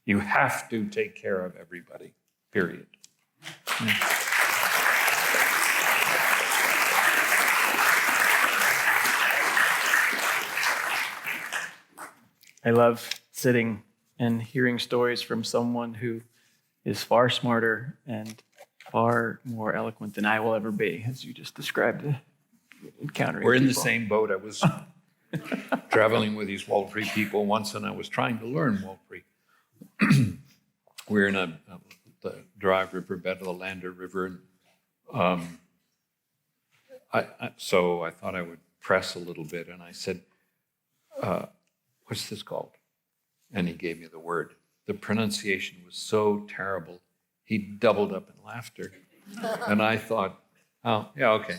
You have to take care of everybody, period. I love sitting and hearing stories from someone who is far smarter and far more eloquent than I will ever be, as you just described it, encountering We're in the people. same boat. I was traveling with these Walpri people once, and I was trying to learn Walpri. We're in the dry riverbed of the Lander River. And, so I thought I would press a little bit, and I said, what's this called? And he gave me the word. The pronunciation was so terrible, he doubled up in laughter. And I thought, oh, yeah, okay,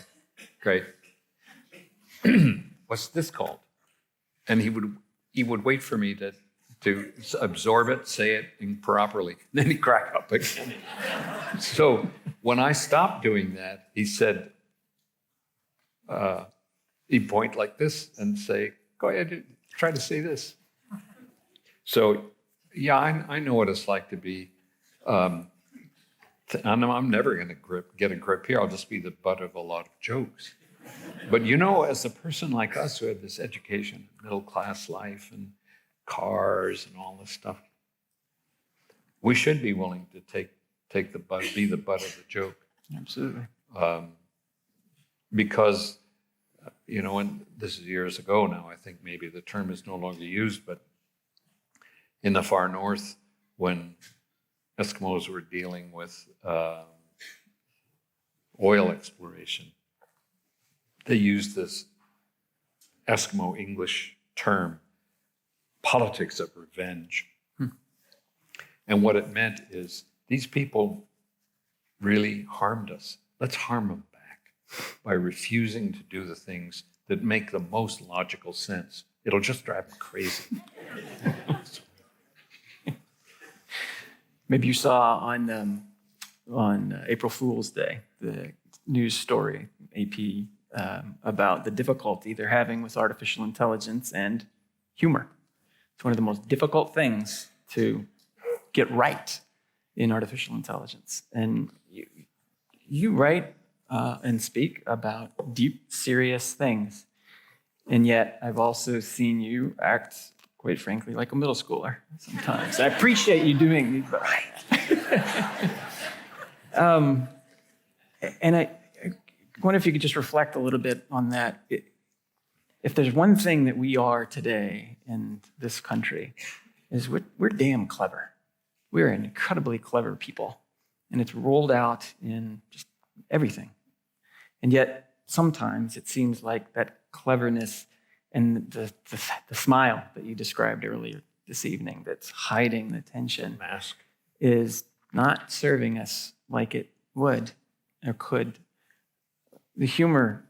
great. What's this called? And he would wait for me to absorb it, say it improperly. Then he'd crack up again. So when I stopped doing that, he said, he'd point like this and say, go ahead, try to say this. So, yeah, I know what it's like to be, I'm never going to get a grip here. I'll just be the butt of a lot of jokes. But you know, as a person like us who have this education, middle class life and cars and all this stuff, we should be willing to take the butt, be the butt of the joke. Absolutely. Because, you know, and this is years ago now, I think maybe the term is no longer used, but in the far north, when Eskimos were dealing with oil exploration, they used this Eskimo English term, politics of revenge. And what it meant is, these people really harmed us. Let's harm them back by refusing to do the things that make the most logical sense. It'll just drive them crazy. Maybe you saw on April Fool's Day, the news story, AP, about the difficulty they're having with artificial intelligence and humor. It's one of the most difficult things to get right in artificial intelligence. And you write and speak about deep, serious things. And yet I've also seen you act, quite frankly, like a middle schooler sometimes. I appreciate you doing these, but and I wonder if you could just reflect a little bit on that. if there's one thing that we are today in this country, is we're damn clever. We're incredibly clever people. And it's rolled out in just everything. And yet, sometimes it seems like that cleverness and the smile that you described earlier this evening that's hiding the tension Mask. is not serving us like it would or could. The humor,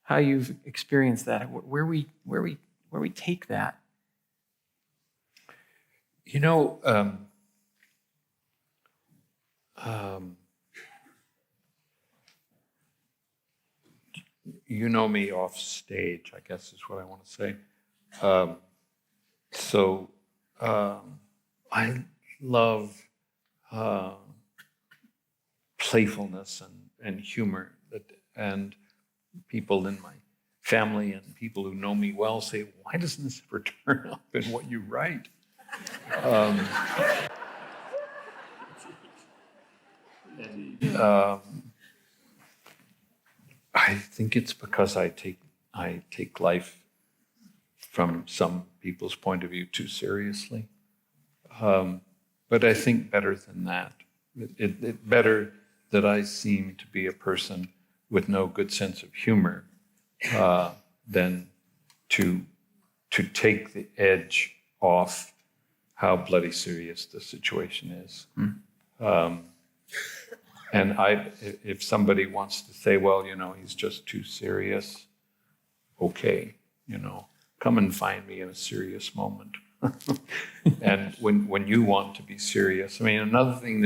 how you've experienced that, where we take that. You know, you know me off stage, I guess is what I want to say. I love playfulness and humor, and people in my family and people who know me well say, why doesn't this ever turn up in what you write? I think it's because I take life from some people's point of view too seriously. But I think better than that. It better that I seem to be a person with no good sense of humor than to take the edge off how bloody serious the situation is. And if somebody wants to say, well, he's just too serious, okay, come and find me in a serious moment. And when you want to be serious, I mean, another thing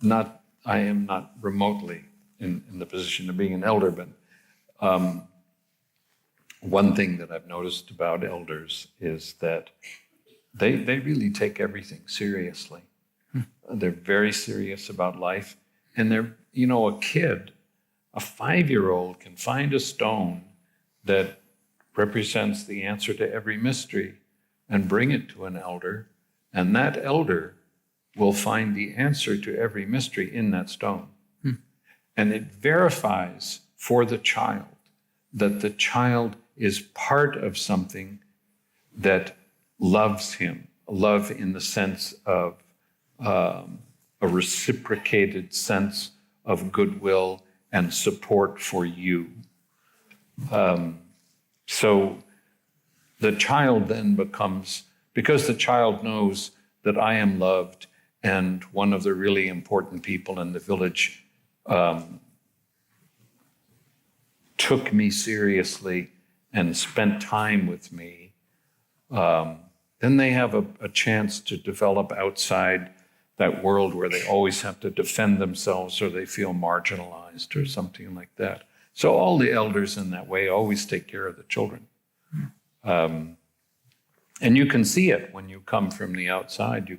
that I am not remotely in the position of being an elder, but one thing that I've noticed about elders is that they really take everything seriously. They're very serious about life. And they're, a kid, a 5-year-old can find a stone that represents the answer to every mystery and bring it to an elder, and that elder will find the answer to every mystery in that stone. And it verifies for the child that the child is part of something that loves him, love in the sense of a reciprocated sense of goodwill and support for you. So the child then becomes, because the child knows that I am loved and one of the really important people in the village took me seriously and spent time with me, then they have a chance to develop outside that world where they always have to defend themselves or they feel marginalized or something like that. So all the elders in that way always take care of the children. And you can see it when you come from the outside. You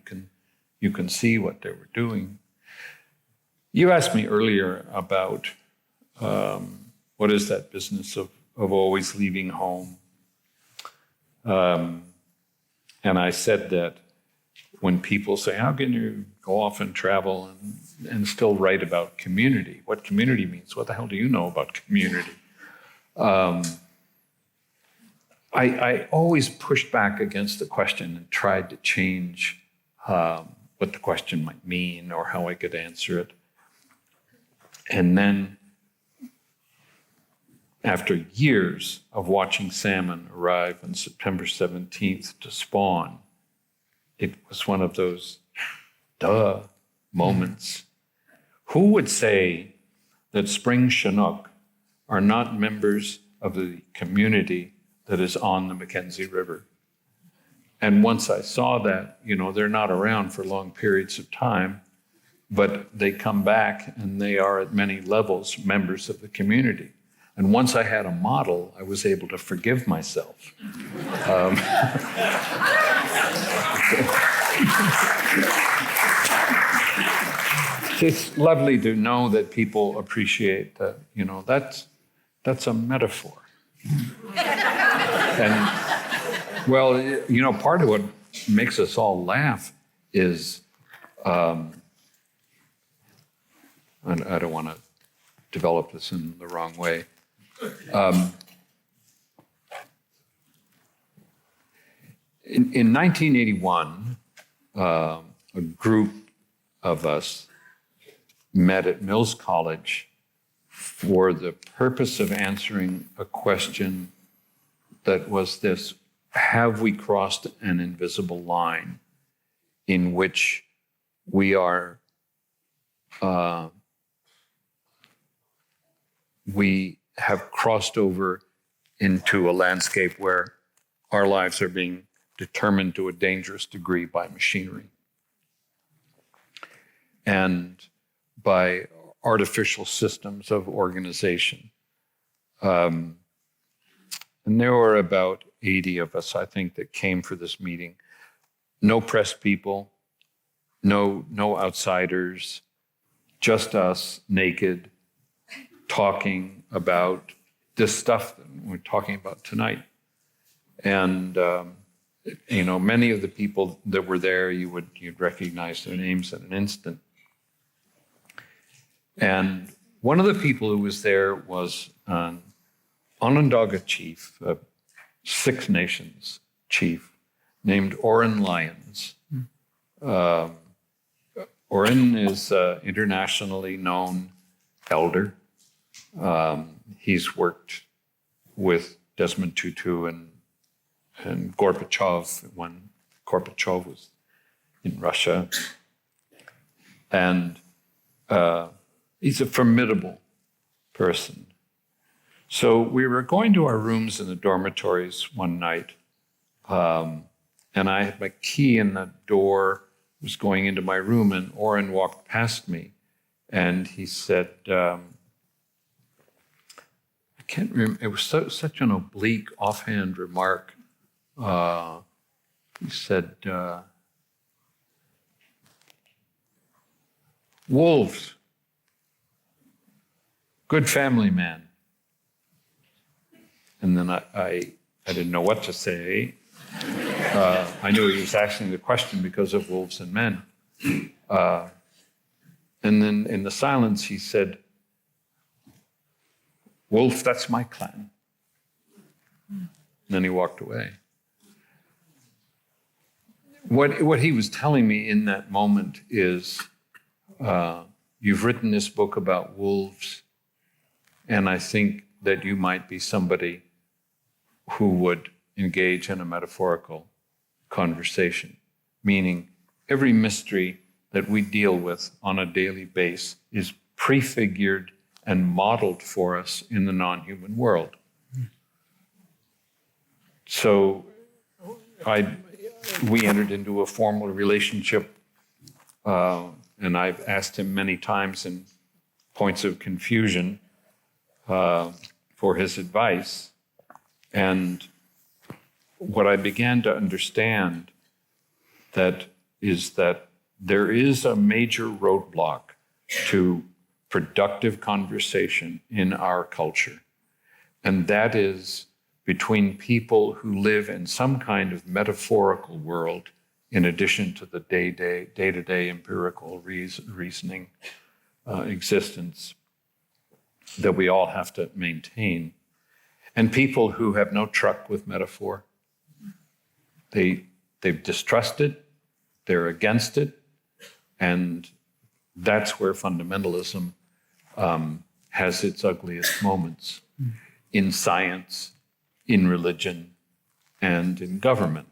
can see what they were doing. You asked me earlier about what is that business of always leaving home. And I said that when people say, how can you go off and travel and still write about community? What community means? What the hell do you know about community? I always pushed back against the question and tried to change what the question might mean or how I could answer it. And then, after years of watching salmon arrive on September 17th to spawn, it was one of those duh moments. Who would say that spring Chinook are not members of the community that is on the McKenzie River? And once I saw that, they're not around for long periods of time, but they come back and they are at many levels members of the community. And once I had a model, I was able to forgive myself. It's lovely to know that people appreciate that, that's a metaphor. And, well, part of what makes us all laugh is, and I don't want to develop this in the wrong way. In 1981, a group of us met at Mills College for the purpose of answering a question that was this: have we crossed an invisible line in which we are, we have crossed over into a landscape where our lives are being determined to a dangerous degree by machinery and by artificial systems of organization. And there were about 80 of us, I think, that came for this meeting. No press people, no outsiders, just us naked, talking about this stuff that we're talking about tonight. And many of the people that were there, you'd recognize their names in an instant. And one of the people who was there was an Onondaga chief, a Six Nations chief, named Oren Lyons. Oren is an internationally known elder. He's worked with Desmond Tutu and Gorbachev when Gorbachev was in Russia. And he's a formidable person. So we were going to our rooms in the dormitories one night, and I had my key in the door, was going into my room, and Oren walked past me, and he said, I can't remember, it was such an oblique, offhand remark. He said, wolves, good family man. And then I didn't know what to say. I knew he was asking the question because of wolves and men. And then in the silence, he said, wolf, that's my clan. And then he walked away. What he was telling me in that moment is, you've written this book about wolves, and I think that you might be somebody who would engage in a metaphorical conversation, meaning every mystery that we deal with on a daily basis is prefigured and modeled for us in the non-human world. So we entered into a formal relationship, and I've asked him many times in points of confusion for his advice. And what I began to understand is that there is a major roadblock to productive conversation in our culture. And that is between people who live in some kind of metaphorical world in addition to the day-to-day empirical reasoning existence that we all have to maintain. And people who have no truck with metaphor. They've distrusted, they're against it, and that's where fundamentalism has its ugliest moments in science, in religion, and in government.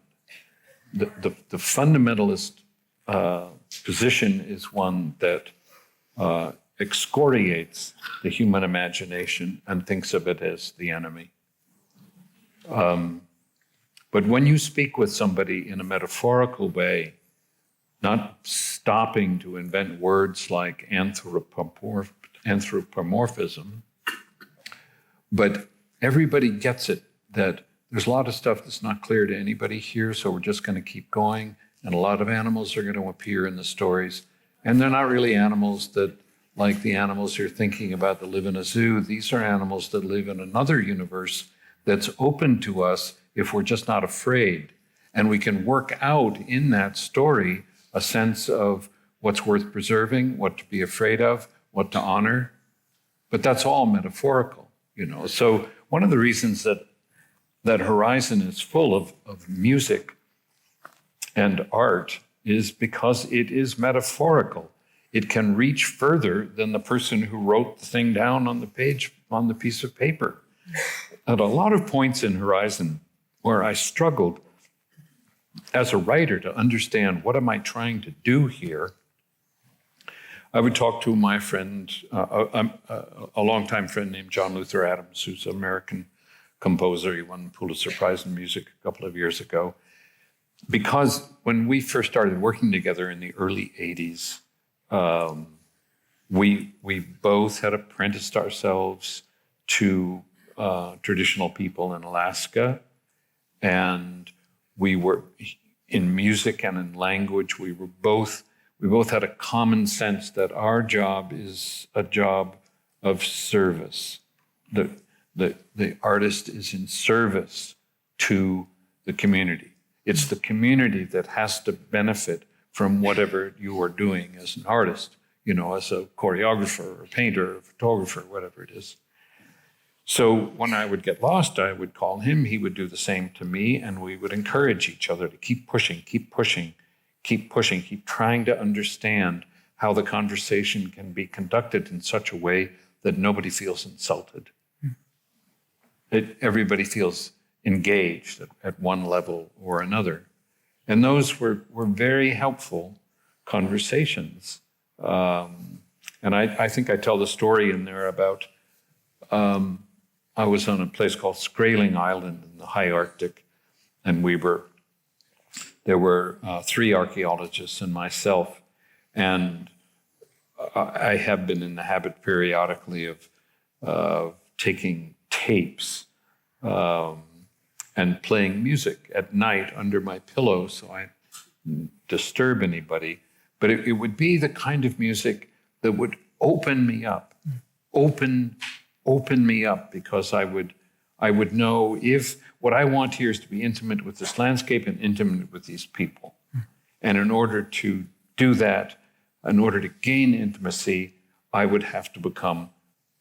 The fundamentalist position is one that excoriates the human imagination and thinks of it as the enemy. But when you speak with somebody in a metaphorical way, not stopping to invent words like anthropomorphism, but everybody gets it, that there's a lot of stuff that's not clear to anybody here, so we're just going to keep going, and a lot of animals are going to appear in the stories, and they're not really animals that, like the animals you're thinking about that live in a zoo. These are animals that live in another universe that's open to us if we're just not afraid. And we can work out in that story a sense of what's worth preserving, what to be afraid of, what to honor. But that's all metaphorical, So one of the reasons that Horizon is full of music And art is because it is metaphorical. It can reach further than the person who wrote the thing down on the page, on the piece of paper. At a lot of points in Horizon where I struggled as a writer to understand what am I trying to do here, I would talk to my friend, a longtime friend named John Luther Adams, who's an American composer. He won the Pulitzer Prize in Music a couple of years ago. Because when we first started working together in the early 80s, we both had apprenticed ourselves to traditional people in Alaska, and we were in music and in language. We both had a common sense that our job is a job of service. The artist is in service to the community. It's the community that has to benefit from whatever you are doing as an artist, as a choreographer or painter or photographer, whatever it is. So when I would get lost, I would call him, he would do the same to me, and we would encourage each other to keep pushing, keep trying to understand how the conversation can be conducted in such a way that nobody feels insulted. Everybody feels engaged at one level or another. And those were very helpful conversations. And I think I tell the story in there about, I was on a place called Skraeling Island in the high Arctic, and there were 3 archaeologists and myself, and I have been in the habit periodically of taking tapes and playing music at night under my pillow so I didn't disturb anybody. But it would be the kind of music that would open me up, open me up, because I would know if what I want here is to be intimate with this landscape and intimate with these people. And in order to do that, in order to gain intimacy, I would have to become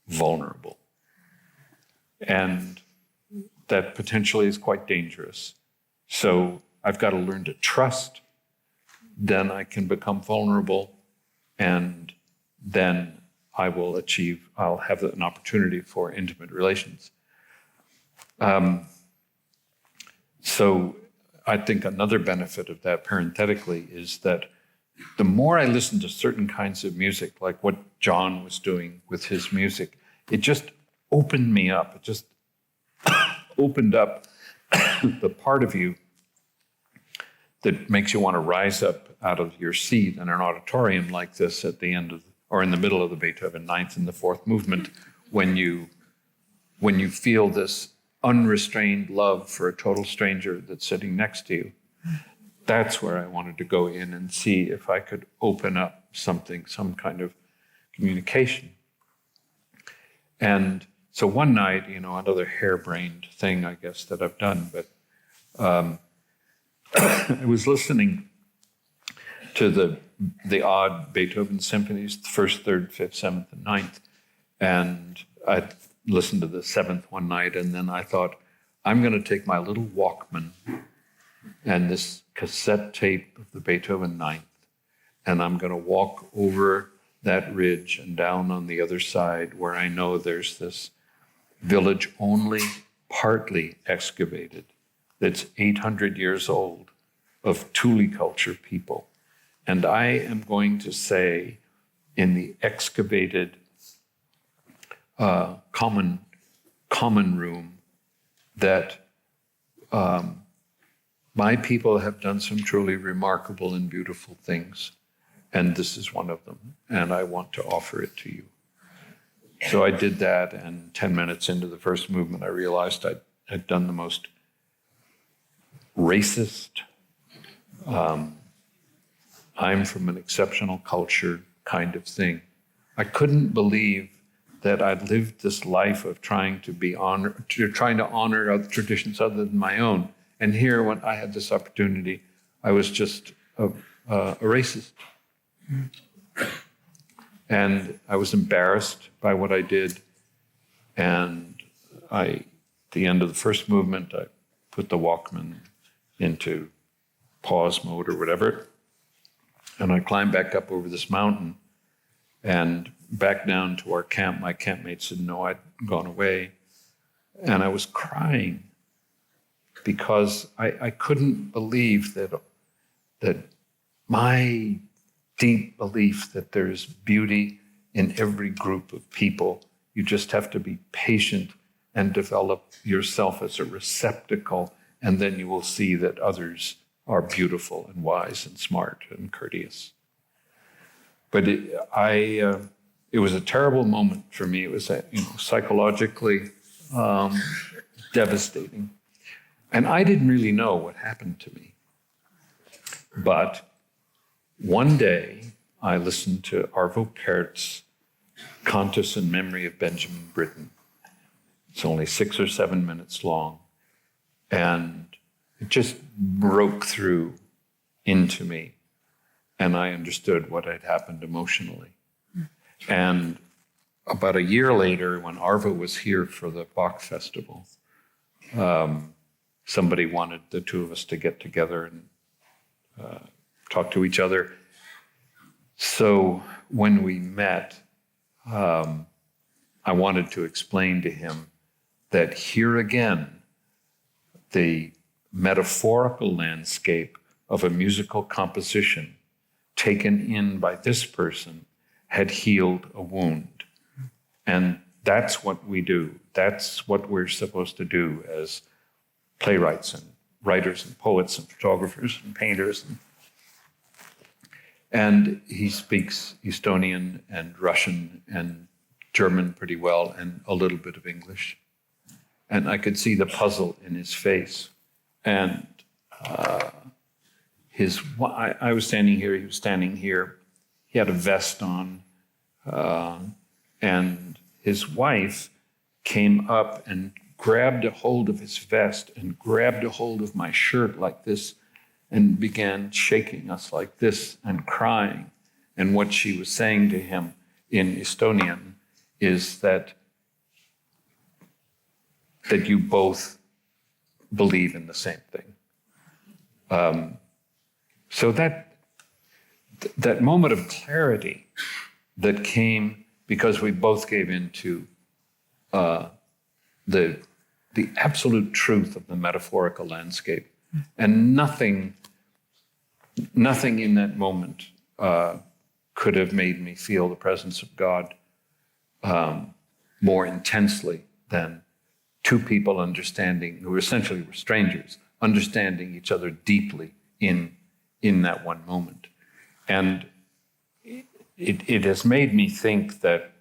vulnerable. And that potentially is quite dangerous. So I've got to learn to trust, then I can become vulnerable, and then I'll have an opportunity for intimate relations. So I think another benefit of that parenthetically is that the more I listen to certain kinds of music, like what John was doing with his music, it just opened me up. It just opened up the part of you that makes you want to rise up out of your seat in an auditorium like this at the end of, or in the middle of the Beethoven Ninth and the Fourth Movement, when you feel this unrestrained love for a total stranger that's sitting next to you. That's where I wanted to go in and see if I could open up something, some kind of communication. And so one night, another harebrained thing, I guess, that I've done, but I was listening to the odd Beethoven symphonies, the first, third, fifth, seventh, and ninth. And I listened to the seventh one night, and then I thought, I'm going to take my little Walkman and this cassette tape of the Beethoven Ninth, and I'm going to walk over that ridge and down on the other side where I know there's this village only partly excavated that's 800 years old of Thule culture people. And I am going to say in the excavated common room that my people have done some truly remarkable and beautiful things, and this is one of them, and I want to offer it to you. So I did that, and 10 minutes into the first movement, I realized I'd done the most racist, I'm from an exceptional culture kind of thing. I couldn't believe that I'd lived this life of trying to honor other traditions other than my own. And here, when I had this opportunity, I was just a racist. And I was embarrassed by what I did. And at the end of the first movement, I put the Walkman into pause mode or whatever. And I climbed back up over this mountain and back down to our camp. My campmates didn't know I'd gone away. And I was crying because I couldn't believe that my deep belief that there's beauty in every group of people. You just have to be patient and develop yourself as a receptacle, and then you will see that others are beautiful and wise and smart and courteous. But it was a terrible moment for me. It was psychologically devastating. And I didn't really know what happened to me. But one day, I listened to Arvo Pärt's Cantus in Memory of Benjamin Britten. It's only 6 or 7 minutes long. And it just broke through into me. And I understood what had happened emotionally. And about a year later, when Arvo was here for the Bach Festival, somebody wanted the two of us to get together and talk to each other. So when we met, I wanted to explain to him that here again, the metaphorical landscape of a musical composition taken in by this person had healed a wound. And that's what we do. That's what we're supposed to do as playwrights and writers and poets and photographers and painters. And he speaks Estonian and Russian and German pretty well and a little bit of English. And I could see the puzzle in his face. And I was standing here, he was standing here. He had a vest on. And his wife came up and grabbed a hold of his vest and grabbed a hold of my shirt like this and began shaking us like this and crying. And what she was saying to him in Estonian is that you both believe in the same thing. So that moment of clarity that came because we both gave into the absolute truth of the metaphorical landscape. And nothing in that moment could have made me feel the presence of God more intensely than two people understanding, who essentially were strangers, understanding each other deeply in that one moment. And it has made me think that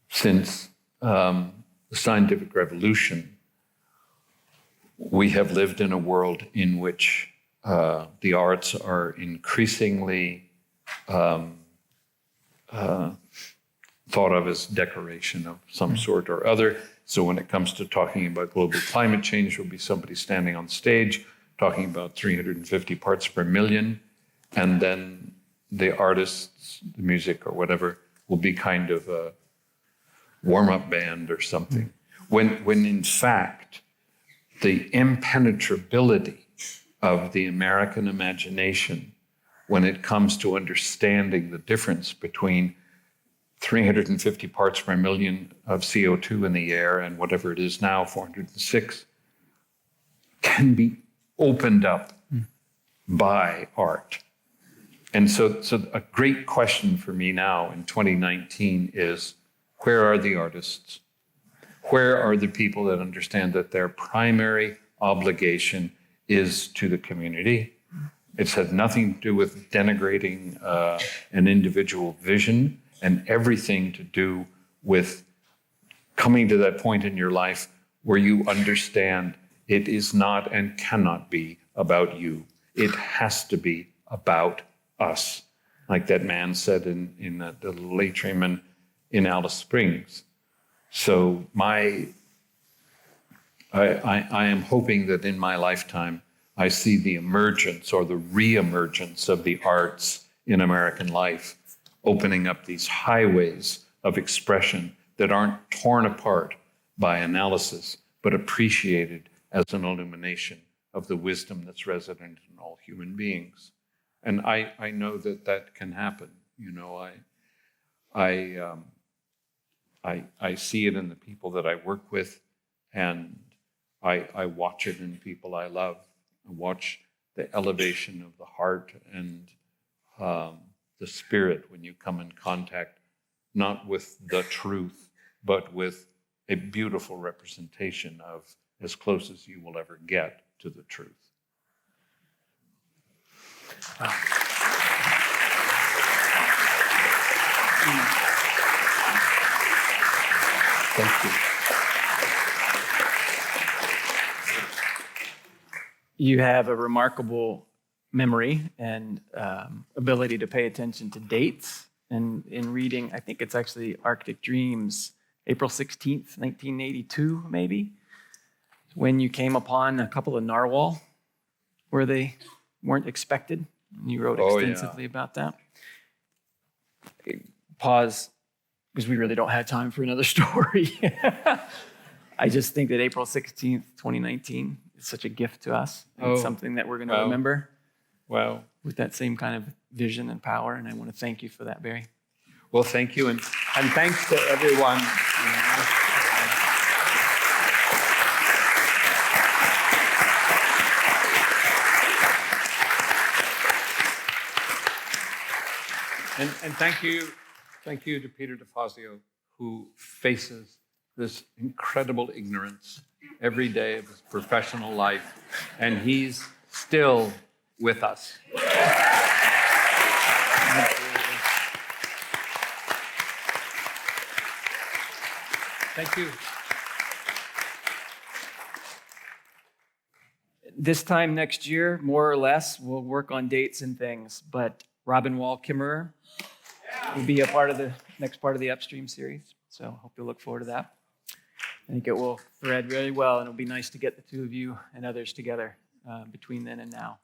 since the scientific revolution, we have lived in a world in which the arts are increasingly thought of as decoration of some sort or other. So when it comes to talking about global climate change, there'll be somebody standing on stage talking about 350 parts per million, and then the artists, the music or whatever, will be kind of a warm-up band or something. When in fact, the impenetrability of the American imagination when it comes to understanding the difference between 350 parts per million of CO2 in the air and whatever it is now, 406, can be opened up by art. And so a great question for me now in 2019 is, where are the artists? Where are the people that understand that their primary obligation is to the community? It's had nothing to do with denigrating an individual vision, and everything to do with coming to that point in your life where you understand it is not and cannot be about you. It has to be about us. Like that man said in the little atrium in Alice Springs. So I am hoping that in my lifetime, I see the emergence or the re-emergence of the arts in American life, opening up these highways of expression that aren't torn apart by analysis, but appreciated as an illumination of the wisdom that's resident in all human beings. And I know that that can happen. You know, I see it in the people that I work with, and I watch it in people I love. I watch the elevation of the heart and the spirit when you come in contact, not with the truth, but with a beautiful representation of as close as you will ever get to the truth. Wow. Thank you. You have a remarkable memory and ability to pay attention to dates. And in reading, I think it's actually Arctic Dreams, April 16th, 1982, maybe, when you came upon a couple of narwhal where they weren't expected. And you wrote extensively about that. Pause, because we really don't have time for another story. I just think that April 16th, 2019 is such a gift to us. And it's something that we're going to remember. Wow. With that same kind of vision and power. And I want to thank you for that, Barry. Well, thank you. And thanks to everyone. And thank you to Peter DeFazio, who faces this incredible ignorance every day of his professional life, and he's still with us. Thank you. This time next year, more or less, we'll work on dates and things, but Robin Wall Kimmerer will be a part of the next part of the Upstream series. So hope you'll look forward to that. I think it will thread really well, and it'll be nice to get the two of you and others together between then and now.